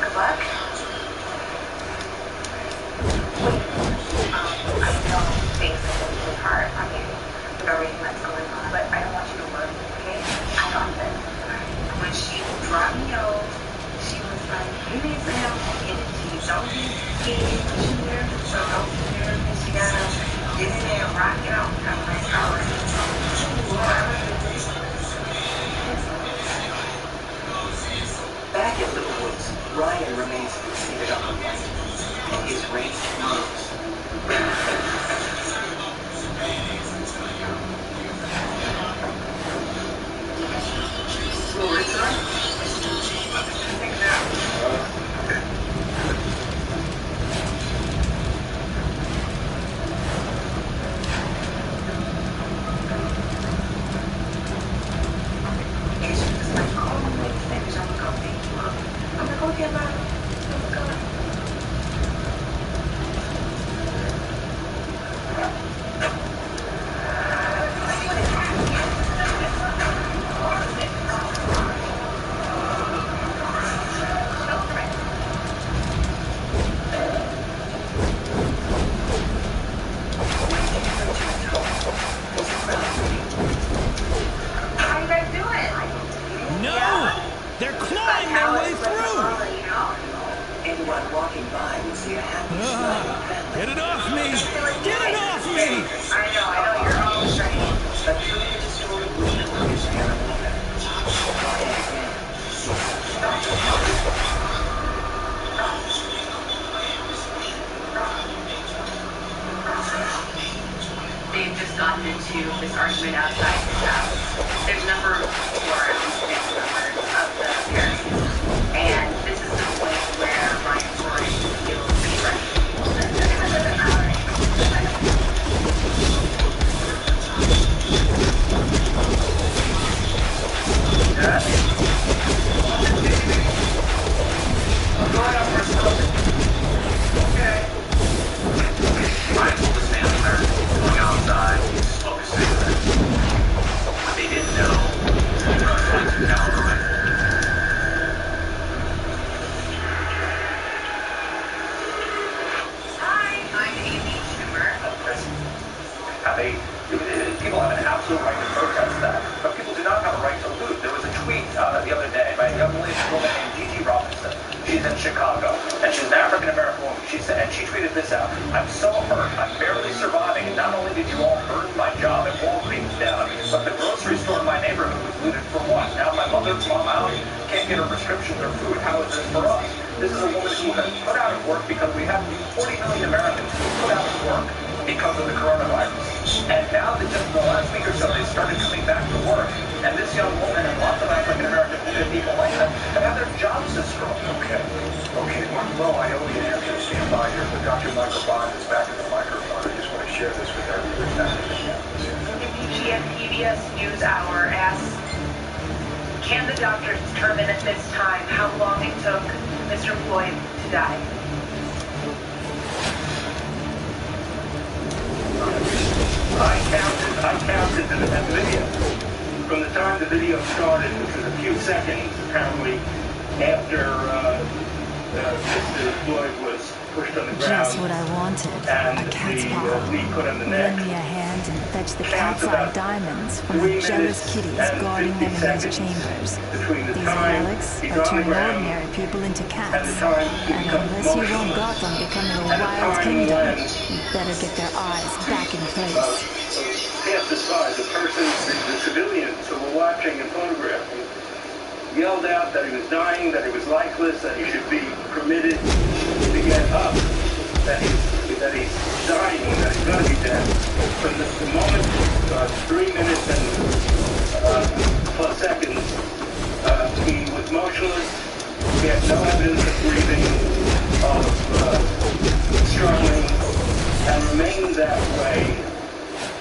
Good luck. I know things are going to be hard on you with everything that's going on, but I don't want you to worry, okay? I got this. When she dropped me off, she was like, you need to have more energy. Don't be scared. Put your nerves, so don't be nervous. You gotta get in there and rock it out. I'm like, all right. Back at Little Woods, Ryan remains fixated on the light, and his race moves. And she was like, oh, wait a second, I'm gonna go pick you up. I'm gonna go get my, let's go. How you guys doing? No! They're clawing their way through! Anyone walking by would see a happy smiling family. Get it off me! Get it off me! I know, you're always right. A truly distorted window is terrible. And again, They've just gotten into this argument outside his house. There's a number of people around next members of the parents. And this is the point where Ryan Torrey feels threatened. I'm going up for something. Okay. People have an absolute right to protest that, but people do not have a right to loot. There was a tweet the other day by a young woman named Gigi Robinson. She's in Chicago, and she's an African-American woman. She said, and she tweeted this out: "I'm so hurt. I'm barely surviving. And not only did you all burn my job at Walgreens down, but the grocery store in my neighborhood was looted for what? Now my mother's mom out can't get her prescriptions or food. How is this for us?" This is a woman who has put out of work because we have 40 million Americans who put out of work because of the coronavirus. And now that just in the last week or so, they started coming back to work. And this young woman and lots of African-American people like that have had their jobs destroyed. Okay, Marlo, I owe you an answer to stand by here, but Dr. Michael Bond is back at the microphone. I just want to share this with everyone. NBC and PBS NewsHour asks, can the doctors determine at this time how long it took Mr. Floyd to die? I counted the video. From the time the video started, which was a few seconds, apparently, after Mr. Floyd was pushed on the ground. Just what I wanted. A cat's paw. Lend me a hand and fetch the cat's eye diamonds from the jealous kitties guarding them in those chambers. These relics are turning ordinary people into cats. And unless you want Gotham becoming a wild kingdom, you better get their eyes back in place. Passed by the person, the civilians who were watching and photographing, yelled out that he was dying, that he was lifeless, that he should be permitted to get up, that he's dying, that he's going to be dead. From the moment, 3 minutes and plus seconds, he was motionless. He had no evidence of breathing, of struggling, and remained that way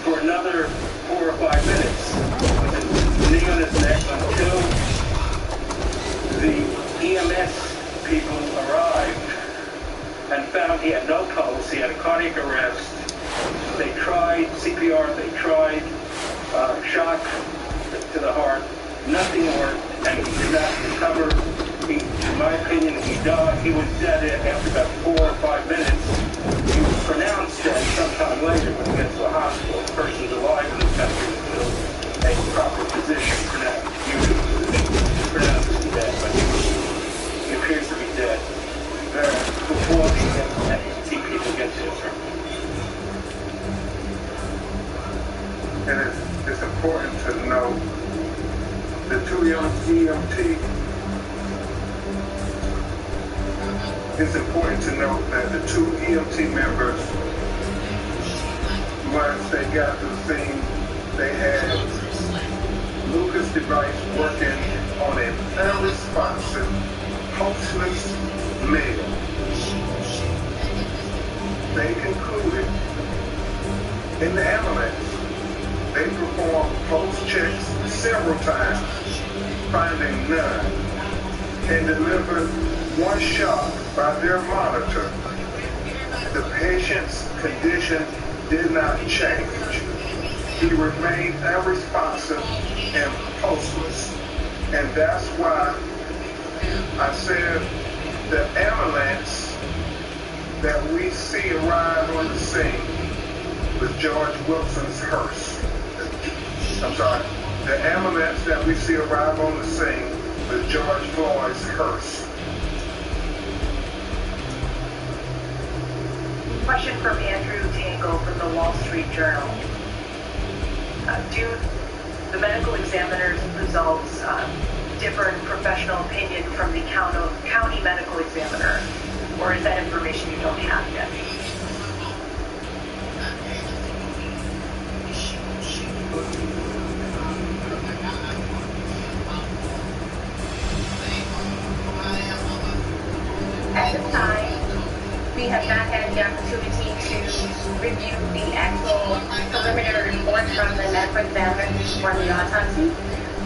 for another 4 or 5 minutes with his knee on his neck until the EMS people arrived and found he had no pulse, he had a cardiac arrest. They tried CPR, they tried shock to the heart, nothing worked, and he did not recover. In my opinion, he died. He was dead after about 4 or 5 minutes. He was pronounced dead sometime later when he gets to the hospital. The person's alive in this country until a proper physician pronounced him dead, but he appears to be dead. Before the people get to him. And it's important to know the two EMT. It's important to note that the two EMT members, once they got to the scene, they had Lucas' device working on an unresponsive, pulseless male. They concluded in the ambulance, they performed pulse checks several times, finding none, and delivered one shot by their monitor. The patient's condition did not change. He remained unresponsive and pulseless. And that's why I said the ambulance that we see arrive on the scene was George Wilson's hearse. I'm sorry, the ambulance that we see arrive on the scene was George Floyd's hearse. Question from Andrew Tangle from the Wall Street Journal. Do the medical examiner's results differ in professional opinion from the county medical examiner, or is that information you don't have yet? At this time, we have not had the opportunity to review the actual preliminary report from the medical examiner for the autopsy.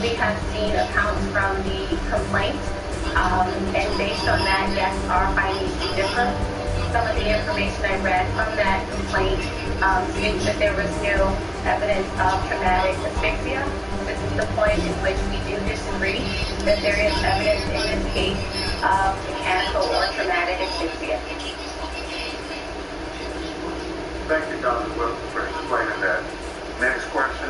We have seen accounts from the complaint, and based on that, yes, our findings do differ. Some of the information I read from that complaint states that there was no evidence of traumatic asphyxia. This is the point in which we do disagree, that there is evidence in this case of mechanical or traumatic asphyxia. Thank you, Dr. Wilson, for explaining that. Next question.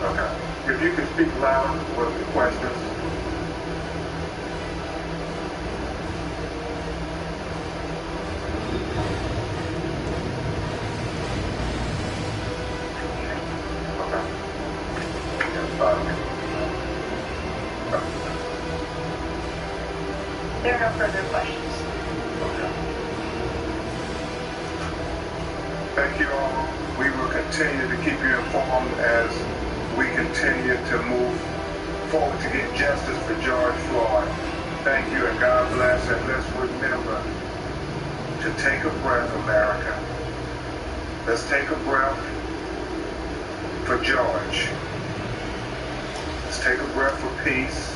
Okay. If you can speak louder with the questions. There are no further questions. Thank you all. We will continue to keep you informed as we continue to move forward to get justice for George Floyd. Thank you and God bless, and let's remember to take a breath, America. Let's take a breath for George. Let's take a breath for peace.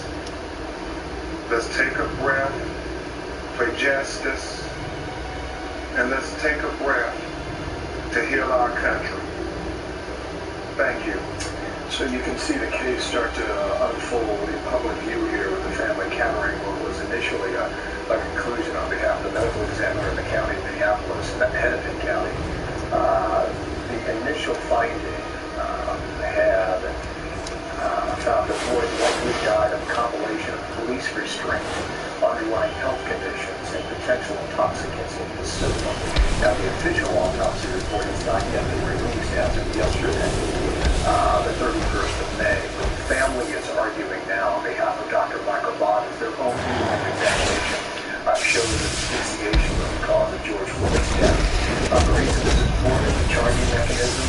Let's take a breath for justice. And let's take a breath to heal our country. Thank you. So you can see the case start to unfold in public view here with the family countering what was initially a conclusion on behalf of the medical examiner in the county of Minneapolis, Hennepin County. The initial finding had found that Floyd likely died of a compilation of police restraint, underlying health conditions, and potential intoxicants in his system. Now, the official autopsy report has not yet been released as of yesterday, the 31st of May. The family is arguing now on behalf of Dr. Michael Bott as their own examination shows that asphyxiation was the cause of George Floyd's death. The reason is important, the charging mechanism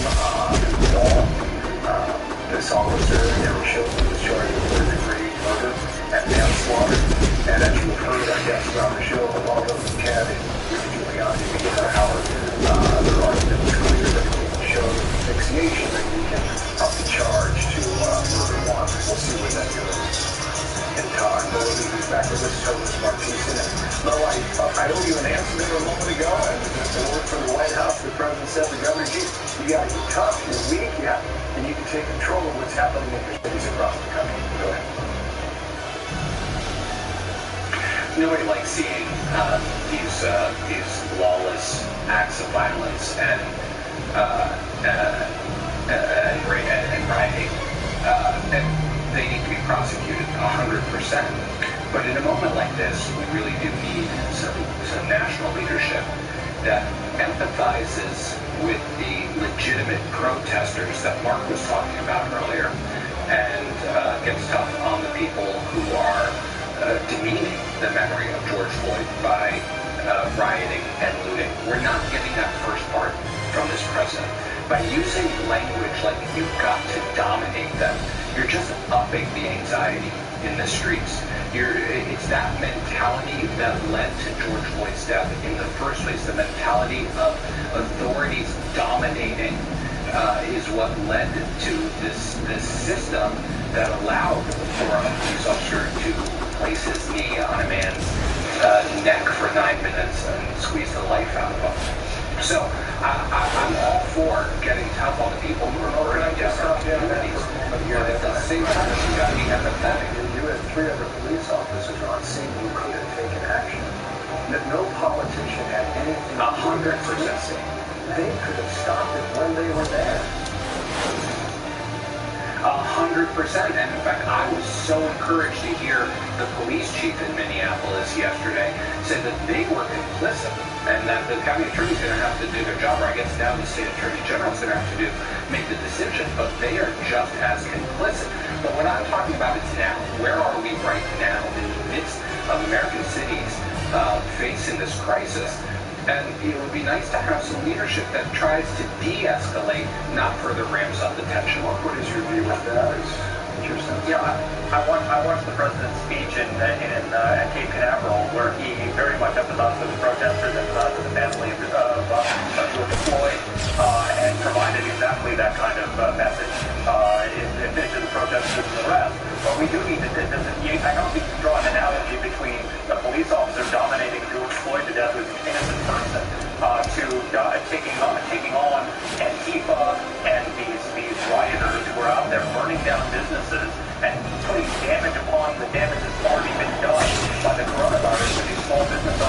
this officer never showed he was charged with third-degree murder and manslaughter. And as you've heard, I guess, on the show, a lot of them had in Giuliani, Howard, their argument was clear that it can show asphyxiation that you can up the charge to murder one. We'll see where that goes in time. But we'll be back with us, Thomas Martison. And Mo, I owe you an answer there a moment ago, and the word from the White House, the president said, the governor, you got to be tough, you're weak, and you can take control of what's happening in your cities across the country. Go ahead. Nobody likes seeing these lawless acts of violence and rioting, and they need to be prosecuted 100%. But in a moment like this, we really do need some national leadership that empathizes with the legitimate protesters that Mark was talking about earlier, and gets tough on the people who are demeaning the memory of George Floyd by rioting and looting. We're not getting that first part from this president. By using language like "you've got to dominate them," you're just upping the anxiety in the streets. It's that mentality that led to George Floyd's death in the first place. The mentality of authorities dominating is what led to this system that allowed for a police officer to place his knee on a man's neck for 9 minutes and squeeze the life out of him. So I'm all for getting tough on the people who are burning down our communities, but at the same time, you got to be empathetic. You had 3 other police officers on scene who could have taken action. No politician had anything 100%. They could have stopped it when they were there. 100%. And in fact, I was so encouraged to hear the police chief in Minneapolis yesterday say that they were complicit, and that the county attorney's going to have to do their job, or I guess now the state attorney general is going to have to make the decision, but they are just as complicit. But what I'm talking about is now. Where are we right now in the midst of American cities facing this crisis? And it would be nice to have some leadership that tries to de-escalate, not further ramps up the tension. What is your view with that? Yeah, I watched the president's speech at Cape Canaveral, where he very much emphasized to the protesters, emphasized to the family of George Floyd, and provided exactly that kind of message to the protesters and the rest. But we do need to, I don't think you can draw an analogy between a police officer dominating George Floyd to death, who's an innocent person, to taking on Antifa and these rioters who are out there burning down businesses and putting damage upon the damage that's already been done by the coronavirus to these small business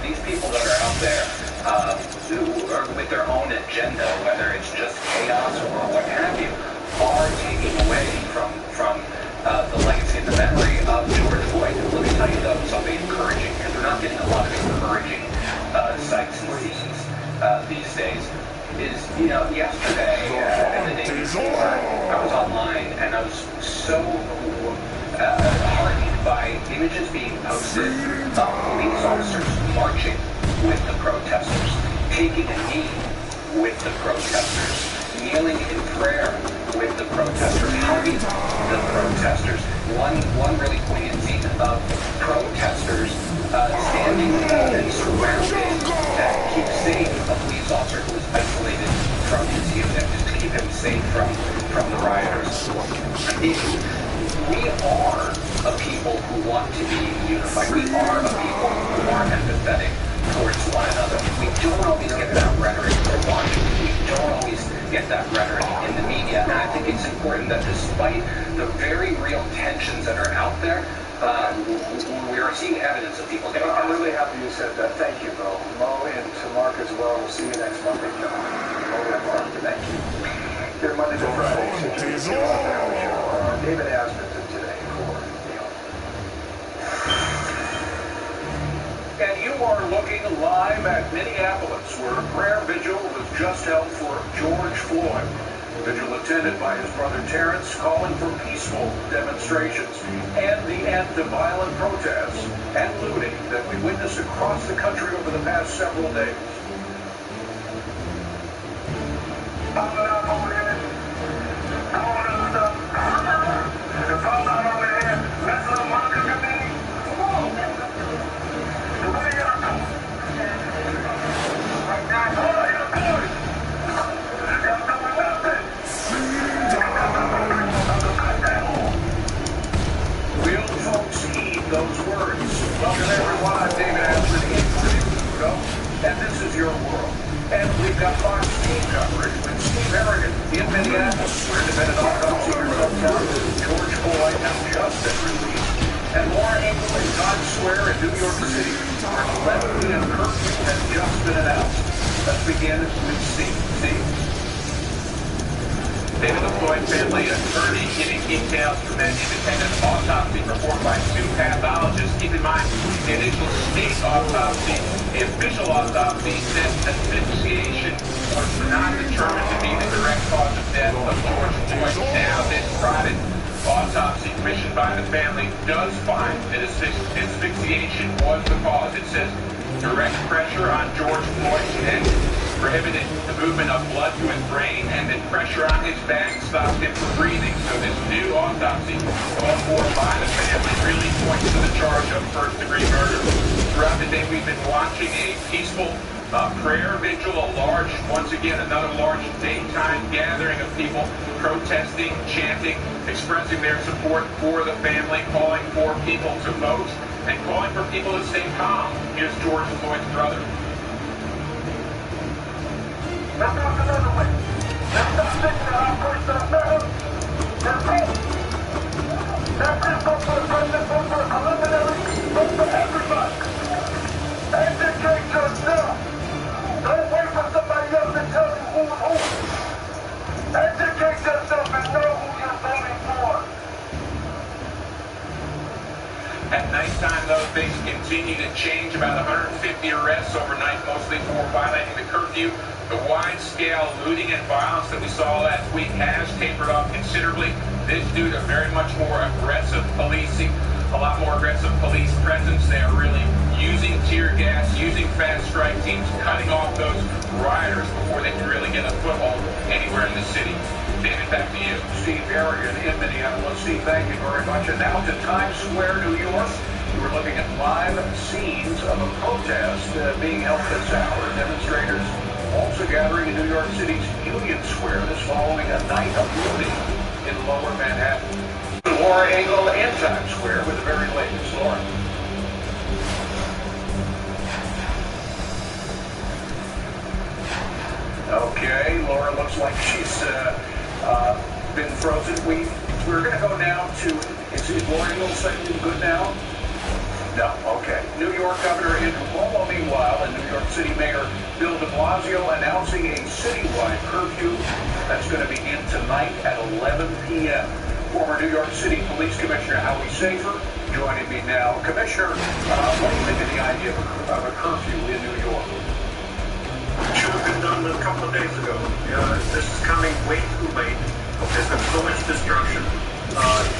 these people that are out there who are with their own agenda, whether it's just chaos or what have you, are taking away from the legacy and the memory of George Floyd. Let me tell you though, something encouraging, because we're not getting a lot of encouraging sights and scenes these days, is, yesterday and the day before, I was online and I was so heartened by images being posted of police officers marching with the protesters, taking a knee with the protesters, kneeling in prayer with the protesters, hugging the protesters. One really poignant scene of protesters standing and surrounding to keep safe a police officer who was isolated from his unit, to keep him safe from the rioters. We are a people who want to be unified. We are a people who are empathetic towards one another. We don't always get that rhetoric we're watching. We don't always get that rhetoric in the media. And I think it's important that despite the very real tensions that are out there, we are seeing evidence of people getting I'm really happy you said that. Thank you, Mo. Mo, and to Mark as well. We'll see you next Monday, John. Mo and Mark, thank you. Here Monday to Friday. David Asmussen today for Neil. And you are looking live at Minneapolis, where a prayer vigil was just held for George Floyd. Vigil attended by his brother Terrence, calling for peaceful demonstrations and the end to violent protests and looting that we witnessed across the country over the past several days. Those words. Welcome everyone, I'm David Asmussen in for Studio, and this is your world. And we've got Fox team coverage with Steve Harrigan in Minneapolis, where independent autopsy results out George Floyd has just been released. And Laura Engel in Times Square in New York City, where the 11 p.m. curfew has just been announced. Let's begin with Steve. Steve? David, the Floyd family attorney giving details from an independent autopsy performed by two pathologists. Keep in mind, the initial state autopsy, the official autopsy, said asphyxiation was not determined to be the direct cause of death of George Floyd. Now, this private autopsy commissioned by the family does find that asphyxiation was the cause. It says direct pressure on George Floyd's neck prohibited the movement of blood to his brain, and then pressure on his back stopped him from breathing. So this new autopsy called for by the family really points to the charge of first-degree murder. Throughout the day, we've been watching a peaceful prayer vigil, once again, another large daytime gathering of people protesting, chanting, expressing their support for the family, calling for people to vote, and calling for people to stay calm. Here's George Floyd's brother. Let's talk another way. Let's stop thinking that our personal matters. That's it. That's it. Vote for the president, vote for a preliminary, vote for everybody. Educate yourself. Don't wait for somebody else to tell you who's who. Educate yourself and know who you're voting for. At nighttime, though, things continue to change. About 150 arrests overnight, mostly for violating the curfew. The wide-scale looting and violence that we saw last week has tapered off considerably. This due to very much more aggressive policing, a lot more aggressive police presence. They are really using tear gas, using fast strike teams, cutting off those rioters before they can really get a foothold anywhere in the city. David, back to you. Steve Harrigan in Minneapolis. Steve, thank you very much. And now to Times Square, New York. We're looking at live scenes of a protest being held this hour. Demonstrators also gathering in New York City's Union Square. This following a night of looting in Lower Manhattan. Laura Engel in Times Square with the very latest. Laura. Okay, Laura looks like she's been frozen. We're going to go now to, is Laura Engel good now? No, okay. New York Governor Andrew Cuomo, meanwhile, and New York City Mayor Bill de Blasio announcing a citywide curfew that's going to begin tonight at 11 p.m. Former New York City Police Commissioner Howie Safer joining me now. Commissioner, what do you think of the idea of a curfew in New York? Should have been done a couple of days ago. This is coming way too late. There's been so much destruction.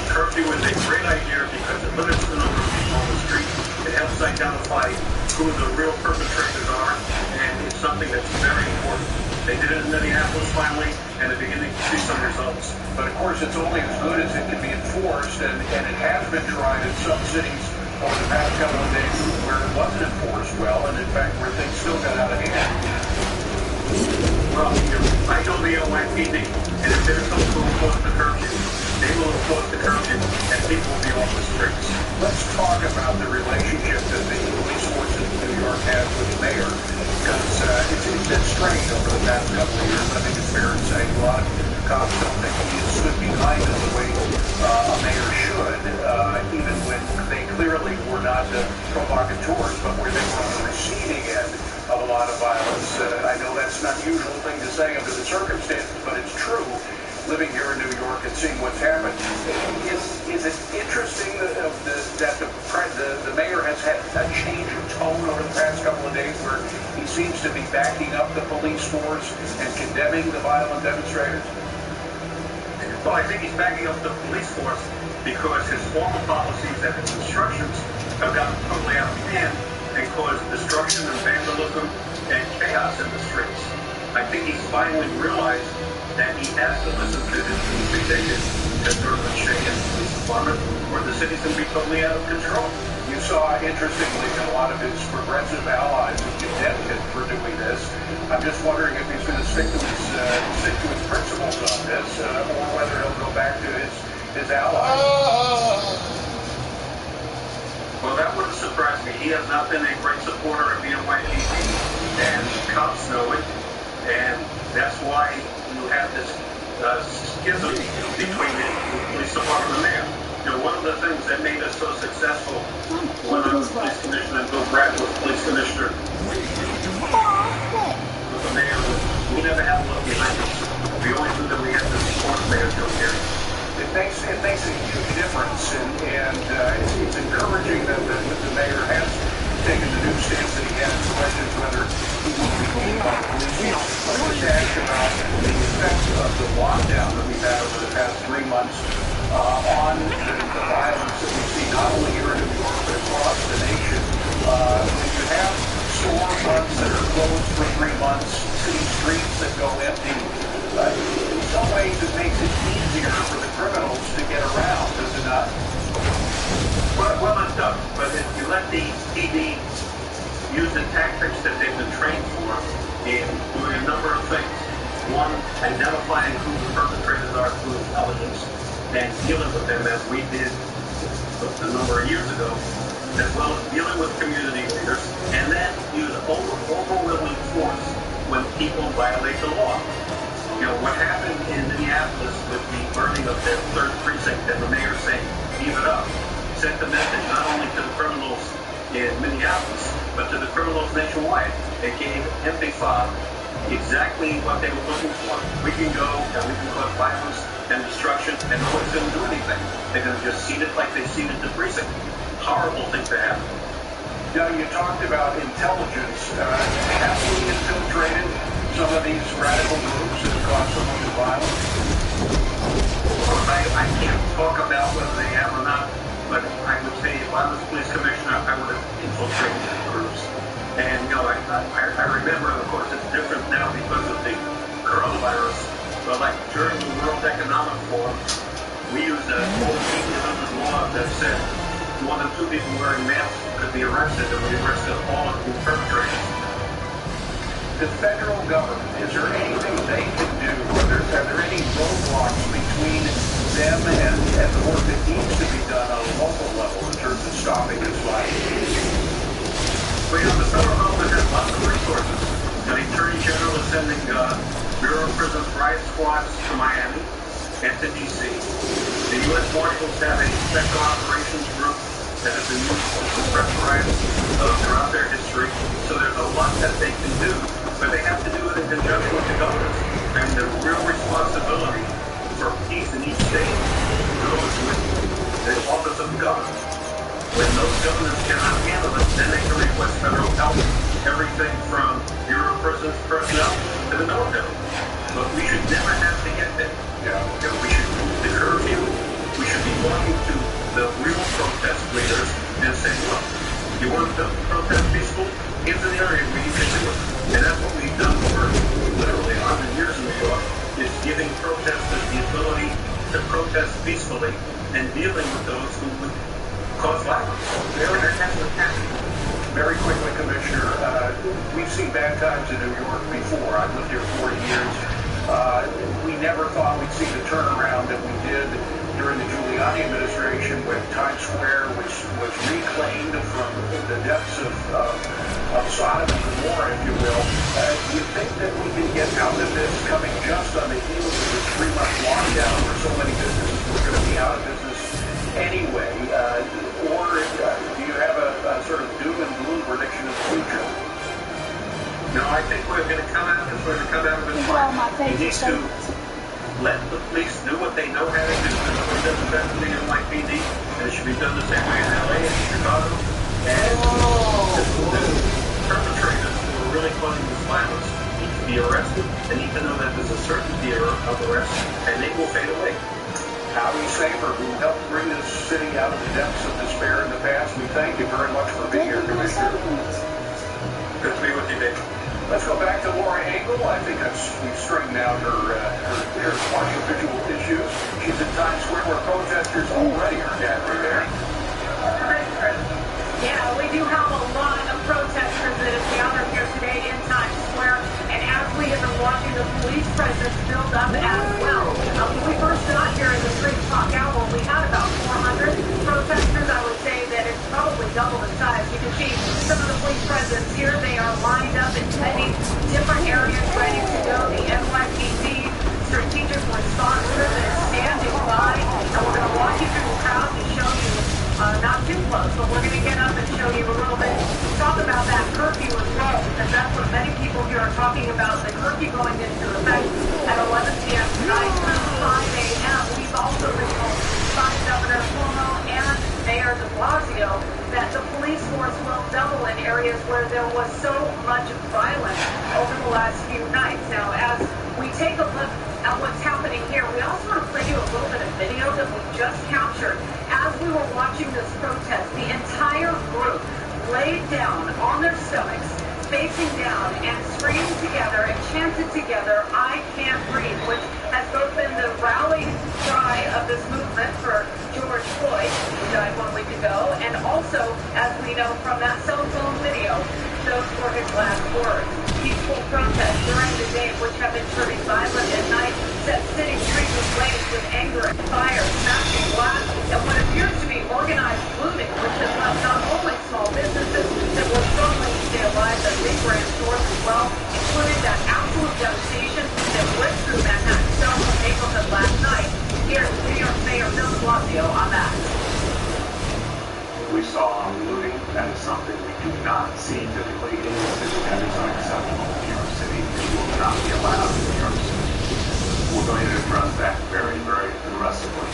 Curfew is a great idea because it limits the number of people on the street. It helps identify who the real perpetrators are, and it's something that's very important. They did it in Minneapolis finally, and they're beginning to see some results. But of course, it's only as good as it can be enforced, and it has been tried in some cities over the past couple of days where it wasn't enforced well, and in fact where things still got out of hand. Well, I know the NYPD, and if they're supposed to enforce the curfew, they will enforce the curfew, and people will be off the streets. Let's talk about the relationship that the police force in New York has with the mayor, because it's been strained over the past couple of years. I think it's fair to say a lot of cops don't think he stood behind it the way a mayor should, even when they clearly were not provocateurs, but where they were on the receiving end of a lot of violence. I know that's not the usual thing to say under the circumstances, but it's true. Living here in New York and seeing what's happened, is it interesting that the mayor has had a change of tone over the past couple of days where he seems to be backing up the police force and condemning the violent demonstrators? Well, I think he's backing up the police force because his former policies and his instructions have gotten totally out of hand and caused destruction and vandalism and chaos in the streets. I think he's finally realized that he has to listen to his executives to sort of shake his police department, or the city's going to be totally out of control. You saw, interestingly, that a lot of his progressive allies have condemned him for doing this. I'm just wondering if he's going to stick to his principles on this, or whether he'll go back to his allies. Well, that wouldn't surprise me. He has not been a great supporter of the NYPD, and cops know it, and that's why you have this schism between the police department and the mayor. You know, one of the things that made us so successful when I was police commissioner and Bill Bragg was police commissioner, the mayor, we never had a look behind us. We always knew that we had to support the mayor till here. It makes a huge difference, and it's encouraging that the mayor has taken the new stance that he has. The question is whether he will be moved by the police. I wanted to ask about the effects of the lockdown that we've had over the past 3 months on the violence that we see not only here in New York but across the nation. When you have storefronts that are closed for 3 months, city streets that go empty, in some ways it makes it easier for the criminals to get around, does it not? Well, it does, but if you let the PD use the tactics that they've been trained for in doing a number of things. One, identifying who the perpetrators are through intelligence and dealing with them as we did a number of years ago, as well as dealing with community leaders, and then use overwhelming force when people violate the law. You know, what happened in Minneapolis with the burning of their third precinct and the mayor saying, "Leave it up," sent the message not only to the criminals in Minneapolis, but to the criminals nationwide. It gave Antifa exactly what they were looking for. We can go and we can cause violence and destruction, and no one's going to do anything. They're going to just seat it like they seated the precinct. Horrible thing to happen. Now, you talked about intelligence. Have we infiltrated some of these radical groups that have caused so much violence? I can't talk about whether they have or not, but I would say if I was police commissioner, I would have infiltrated the groups. And, you know, I remember, of course, it's different now because of the coronavirus, but like during the World Economic Forum, we used an old 1800 law that said more than 2 people wearing masks could be arrested, and we arrested all of the perpetrators. The federal government, is there anything they can do? Are there any roadblocks between them and the work that needs to be done on a local level in terms of stopping this violence? Well, you know, the federal government has lots of resources. The Attorney General is sending Bureau of Prisons riot squads to Miami and to D.C. The U.S. Marshals have a special operations group that have been used to suppress riots throughout their history. So there's a lot that they can do, but they have to do it in conjunction with the governors. And the real responsibility for peace in each state goes with the office of the governor. When those governors cannot handle it, then they can request federal help. Everything from Bureau of Prisons personnel to the military. But we should never have to get there. We should move the curfew. We should be walking to the real protest leaders and saying, look, you want to protest peaceful? Here's an area where you can do it. And that's what we've done for literally 100 years in New York, is giving protesters the ability to protest peacefully and dealing with those who would cause violence. And that hasn't happened. Very quickly, Commissioner, we've seen bad times in New York before. I've lived here 40 years. We never thought we'd see the turnaround that we did during the Giuliani administration when Times Square was reclaimed from the depths of Sodom and Gomorrah, if you will. Do you think that we can get out of this coming just on the heels of this 3-month lockdown where so many businesses were going to be out of business anyway? Or do you have a sort of doom and gloom prediction of the future? No, I think we're going to come out of it smart. We need to let the police do what they know how to do. That's what does effectively in NYPD, and it should be done the same way in LA and in Chicago. And the perpetrators who are really causing this violence need to be arrested. They need to know that there's a certainty of arrest, and they will fade away. Howie Saber, who helped bring this city out of the depths of despair in the past, we thank you very much for being here, Commissioner. Good to be with you, Dave. Let's go back to Laura Engel. I think we've straightened out her partial visual issues. She's in Times Square where protesters already are gathering there. Yeah, we do have a lot of protesters that have gathered here today in Times Square. And as we have been watching the police presence build up as well. When we first got here in the 3 o'clock hour, we had about 400 protesters. I would say that it's probably double the size. You can see some of the police presence here. They are lined up in many different areas ready to go. The NYPD strategic response group is standing by. And we're going to walk you through the crowd to show you, not too close, but we're going to get up and show you a little bit, talk about that curfew as well, because that's what many people here are talking about, the curfew going into effect at 11 p.m. tonight through 5 a.m. We've also been told by Governor Cuomo and Mayor de Blasio that the police force will double in areas where there was so much violence over the last few nights. Now, as we take a look at what's happening here, we also want to play you a little bit of video that we just captured. As we were watching this protest, the entire group laid down on their stomachs, facing down, and screamed together and chanted together, "I can't breathe," which has both been the rally cry of this movement for George Floyd, who died 1 week ago, and also, as we know from that cell phone video, those were his last words. Peaceful protests during the day, which have been turning violent at night, set city streets ablaze with anger and fire, smashing glass, and what appears to be organized looting, which has left not only small businesses that were struggling to stay alive, but big brand stores as well, including that absolute devastation that went through Manhattan's Soho neighborhood last night. Here's New York Mayor de Blasio on that. We saw looting. That is something we do not see typically in the city. That is unacceptable in New York City. It will not be allowed in New York City. We're going to address that very, very aggressively.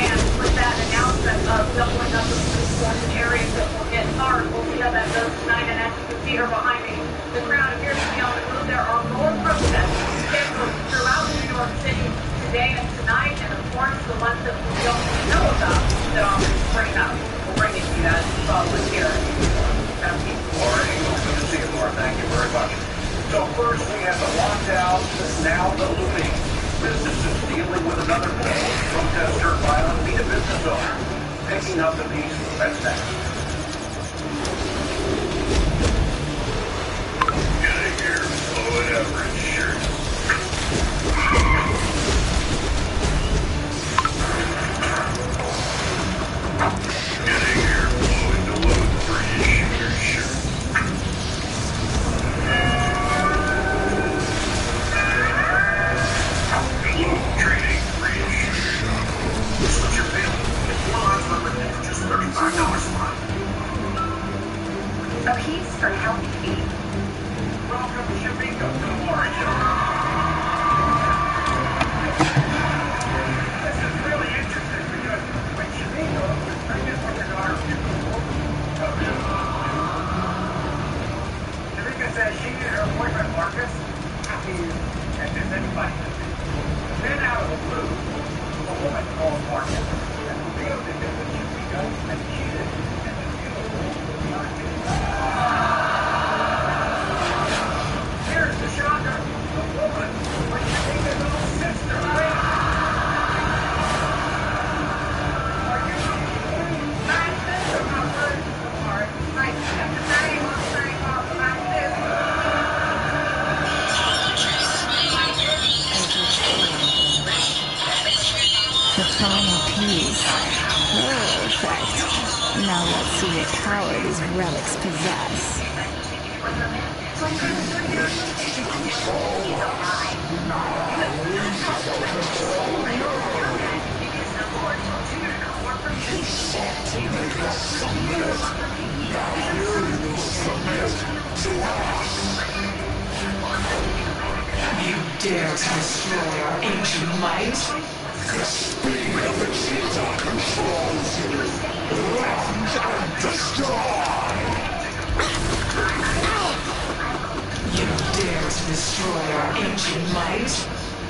And with that announcement of doubling up the police force in areas that will get hard, we'll see how that goes tonight. And as you can see here behind me, the crowd appears to be on the move. There are more protests scheduled throughout New York City today and tonight, and of course the ones that we don't know about that I'll bring up. We'll bring it to you as we follow it here. Laura Engel, good to see you, Laura. Thank you very much. So first we have the lockdown, now the looting. Businesses dealing with another blow. Protester violent, be a business owner. Picking up the pieces. That's next. Get in here, blow it average shirt. Get in here, blowing the load for you shooter shirt. Load training for you shooter. A piece for healthy feet. Welcome to Shabiko to the morning show. This is really interesting because when Shabiko was pregnant with her daughter, Shabiko says she and her boyfriend Marcus happy as anybody could be. Then out of the blue, a woman called Marcus and revealed to him that Shabiko had cheated and the beautiful Marcus. Here's the shocker. The woman was Shabiko's own sister. Are you kidding? My sister, my first part, like the same off my sister. The final piece. Perfect. Now let's see what power these relics possess. You dare to destroy our ancient might? The speed of the cheetah controls you. Run and destroy! You dare to destroy our ancient might?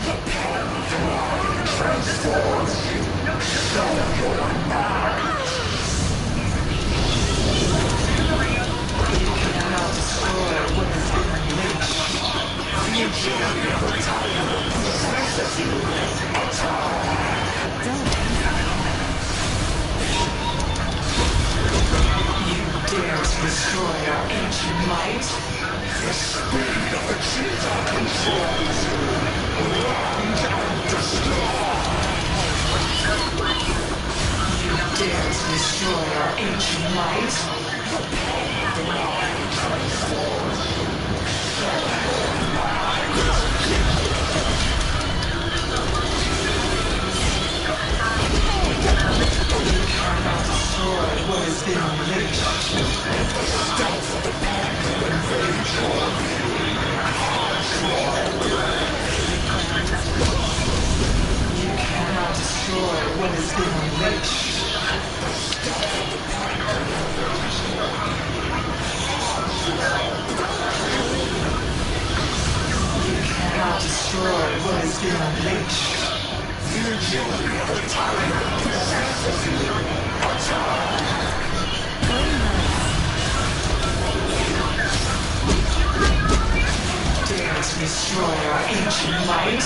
The power of the mind transforms you. Show your mind! You cannot destroy what has been unleashed. The agility of the tiger possesses you. You dare to destroy our ancient might? The speed of the cheetah controls you. Run and destroy! You dare to destroy our ancient might? The power of the mind transforms you. You cannot destroy what has been unleashed. The stealth of the panther invades your view. You cannot destroy what has been unleashed. The stealth of the panther invades your You cannot destroy what has been unleashed. The agility of the tiger possesses you. Dare to destroy our ancient might?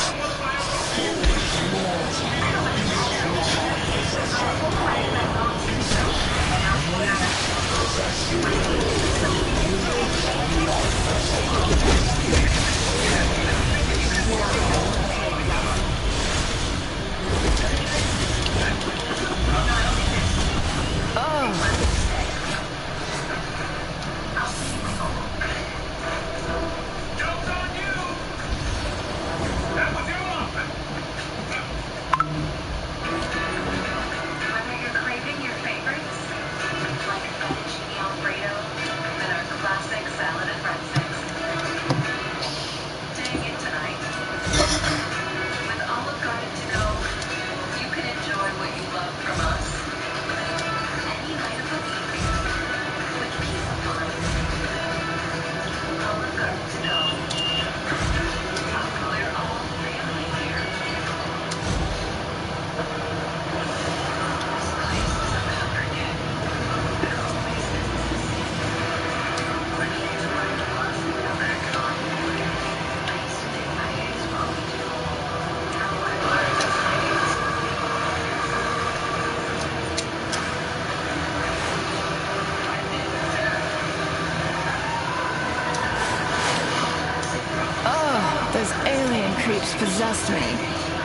Creeps possessed me.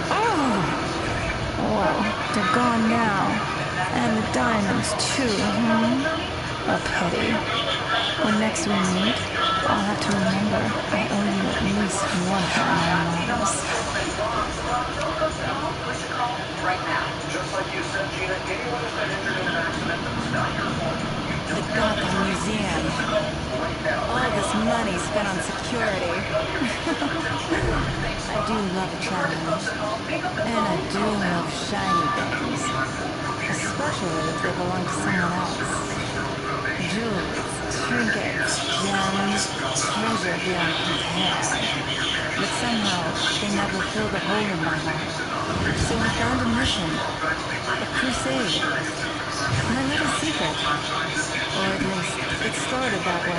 Oh! Well, they're gone now. And the diamonds, too, A pity. When next we meet, I'll have to remember I owe you at least one of my lives. Right now. Just like you said, Gina, anyone who's been injured in an accident that was not your fault. The Gotham Museum. security. I do love a challenge. And I do love shiny things. Especially if they belong to someone else. Jewels, trinkets, gems, treasure beyond compare. But somehow, they never filled a hole in my heart. So I found a mission. A crusade. My little secret. Or at least, it started that way.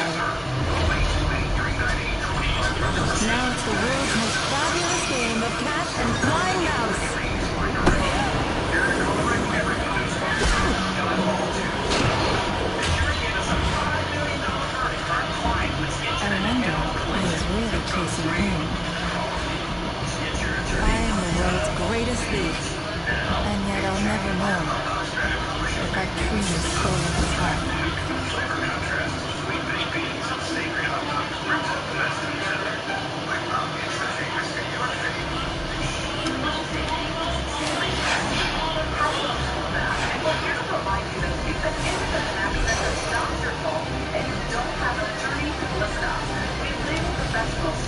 Now it's the world's most fabulous game of cat and flying mouse. I wonder who is really chasing whom. I am the world's greatest thief, and yet I'll never know if I truly stole his heart.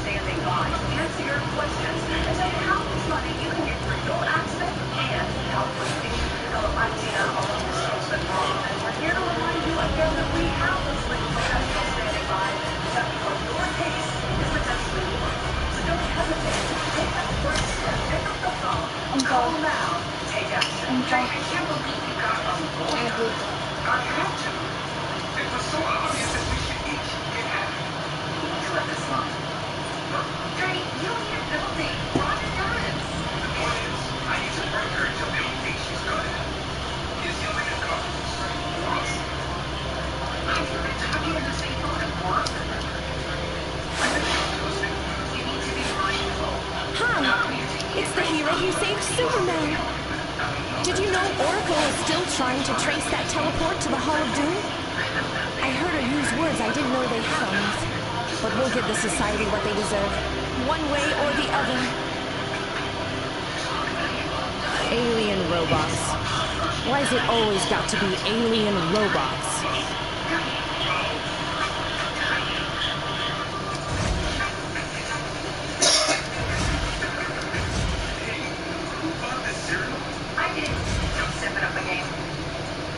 Standing by to answer your questions and tell you how much money you can get for your accident and help with the idea of a misjudgment problem. And we're here to remind you again that we have those legal professionals standing by to tell you what your case is potentially worth. So don't hesitate. Take that first step. Pick up the phone. Call now. Take action. Jay, I can't believe you got a lawyer. I had to. It was so obvious that we should each get half. Do it this month. Jay, you need a building. Run insurance. The point is, I need to break her until Billy thinks she's good. He's the only comes. What? Have you been talking to these people at work? I've been talking to those people. You need to be mindful. Hi, it's the hero who saved Superman. Did you know Oracle is still trying to trace that teleport to the Hall of Doom? I heard her use words I didn't know they had on Earth. But we'll give the society what they deserve, one way or the other. Alien robots. Why's it always got to be alien robots? I did. Don't step it up again.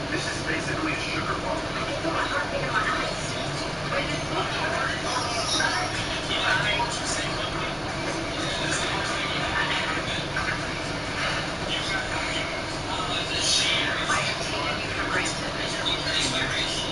This is basically a sugar bomb. I can feel my heartbeat in my eyes. I have taken you for granted.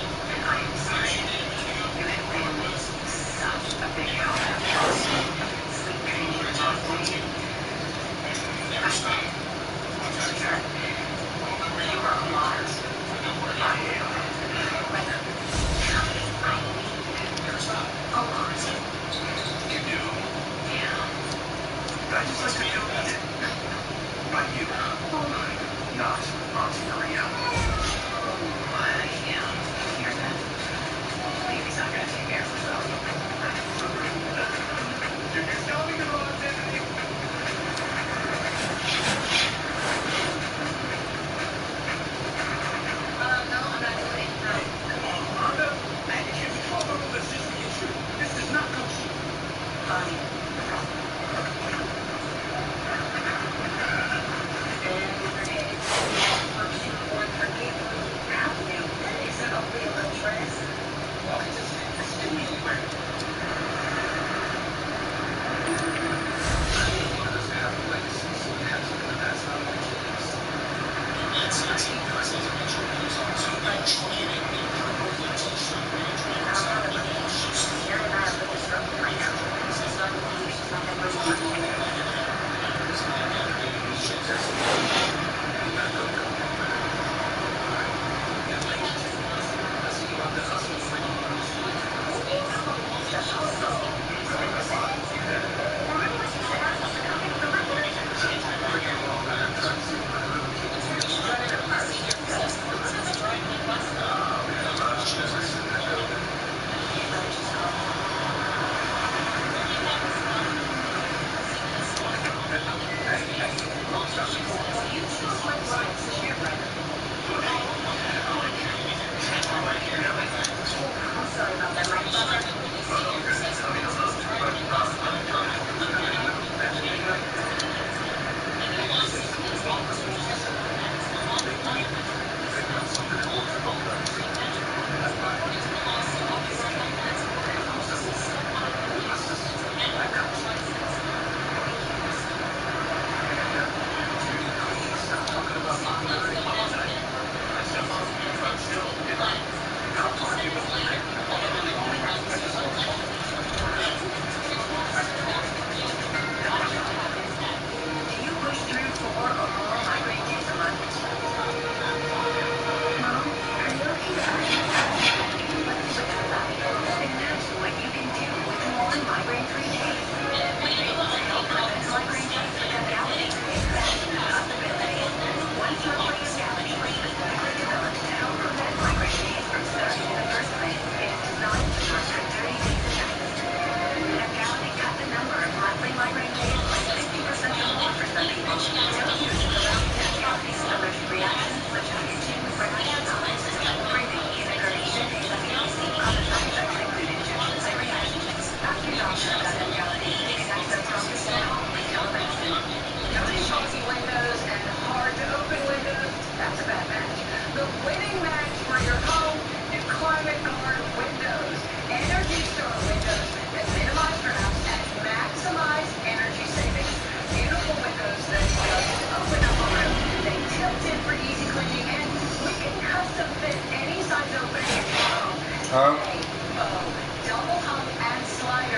Huh?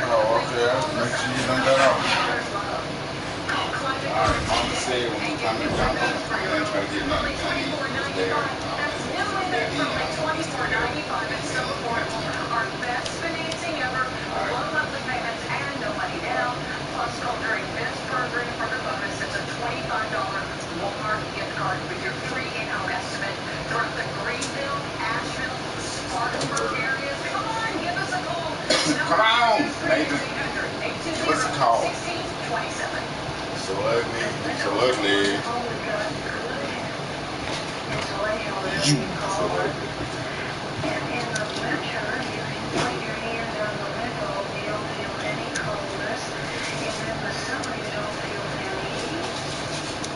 Oh, okay. Make sure you done that off. Alright, Mama said when we come to McDonald's, I ain't try to get nothing to eat. It's there. Dead end. Our best financing ever, low monthly payments, and no money down. Plus, call during this program for the bonus. It's a $25 Walmart gift card with your free in-home estimate throughout the Greenville, Asheville, Spartanburg areas. Come on, give us a call. Come on, Nathan. Give us a call. 1627. So ugly. So ugly. You so ugly. And in the winter, you can put your hand on the window, you don't feel any coldness. And in the summer, you don't feel any heat.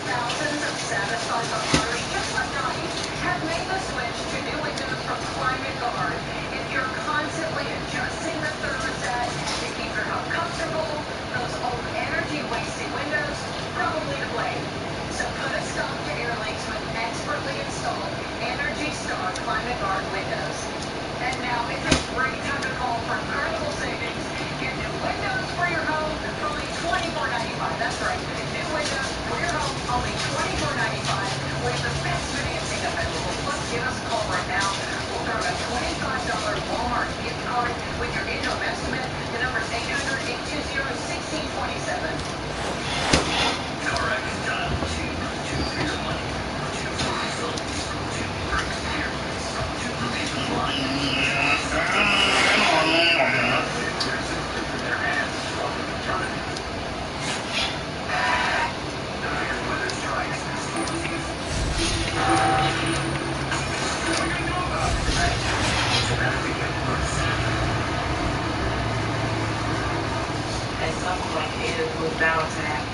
Thousands of satisfied homeowners, just like Donnie, have made the switch to new windows from Climate Guard. If you're constantly adjusting the thermostat to keep your home comfortable, those old energy-wasting windows, probably to blame. So put a stop to air leaks with expertly installed Energy Star Climate Guard windows. And now it's a great time to call for incredible savings. Get new windows for your home for only $24.95. That's right, new windows for your home, only $24.95 with the best financing available. Plus, give us a call right now. We'll throw a $25 Walmart gift card with your in-home estimate. The number is 800-820-1627. At some point, it was bound to happen.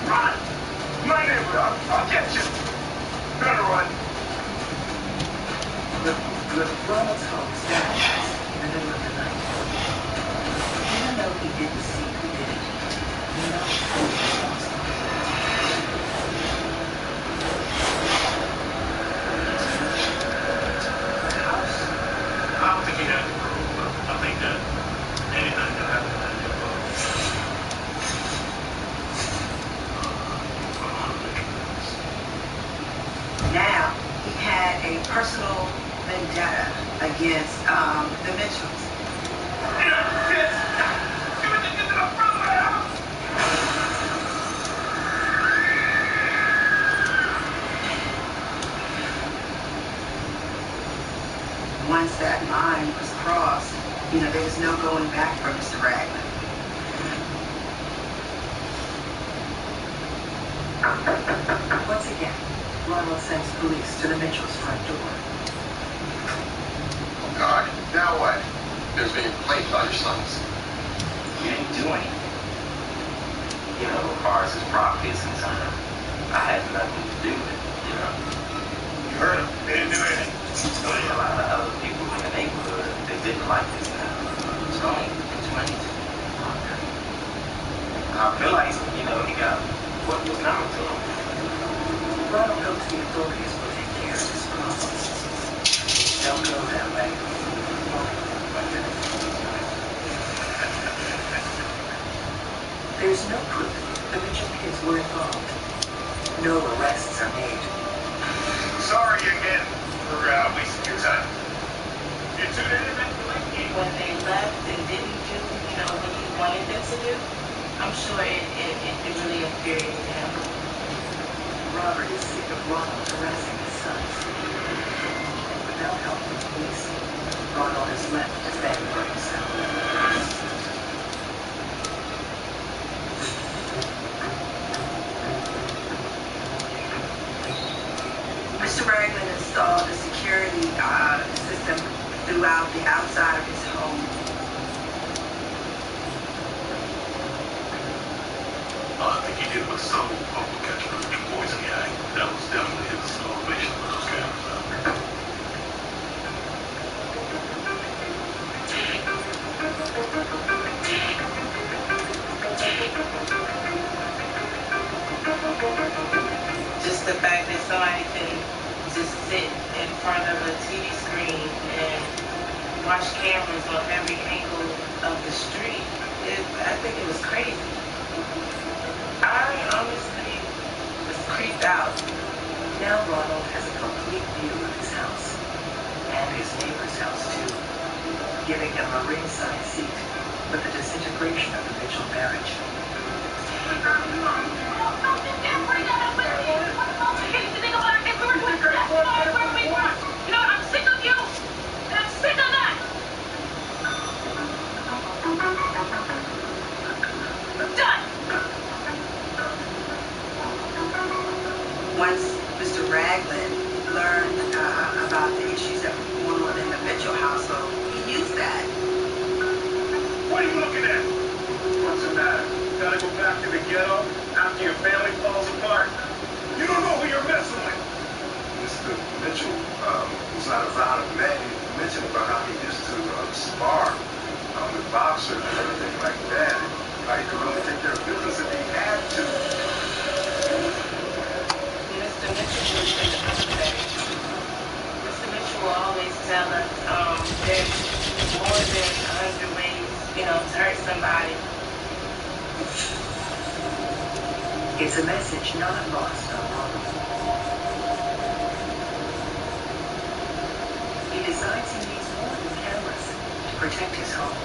Run! My neighborhood, I'll get you. Better run. The Ronald's home smashed in the middle of the night. Even though he didn't see who did it, he knows who was responsible. The house? I don't think he had the proof, but I think that anything could happen in that Now, he had a personal vendetta against the Mitchells. Once that line was crossed, there was no going back for Mr. Ragland. Once again, Ronald sends police to the Mitchell's front door. Oh, God. Now what? There's being complained about your sons. You ain't doing it. As far as his property is concerned, I had nothing to do with it, You heard him. They didn't do anything. A lot of other people in the neighborhood, they didn't like this guy. It's only 20. I feel like, he got what was coming to him. Ronald hopes the authorities will take care of his problems. Don't go that way. There's no proof the Mitchell kids were involved. No arrests are made. Sorry again for wasting your time. You two didn't when they left and didn't do, what you wanted them to do, I'm sure it really infuriated him. Robert is sick of Ronald harassing his sons. And without help from police, Ronald is left to fend for himself. Mr. Ragland installed a security system throughout the outside of his home. I think he did what some people catch for the boys in the eye. That was the fact that somebody can just sit in front of a TV screen and watch cameras on every angle of the street. I think it was crazy. I honestly was creeped out. Now Ronald has a complete view of his house and his neighbor's house too, giving him a ringside seat with the disintegration of the Mitchell marriage. I'm sick of you, and I'm sick of that. Done. Once Mr. Ragland learned about the issues that were going on in the Mitchell household, he used that. What are you looking at? What's the matter? Gotta go back to the ghetto after your family falls apart? You don't know who you're messing with. Mr. Mitchell was not a violent man. He mentioned about how he used to spar with boxers and everything like that. And how he could really take care of business if he had to. Mr. Mitchell was in the military. Mr. Mitchell will always tell us there's more than 100 ways, to hurt somebody. It's a message not lost on Ronald. He decides he needs more than cameras to protect his home.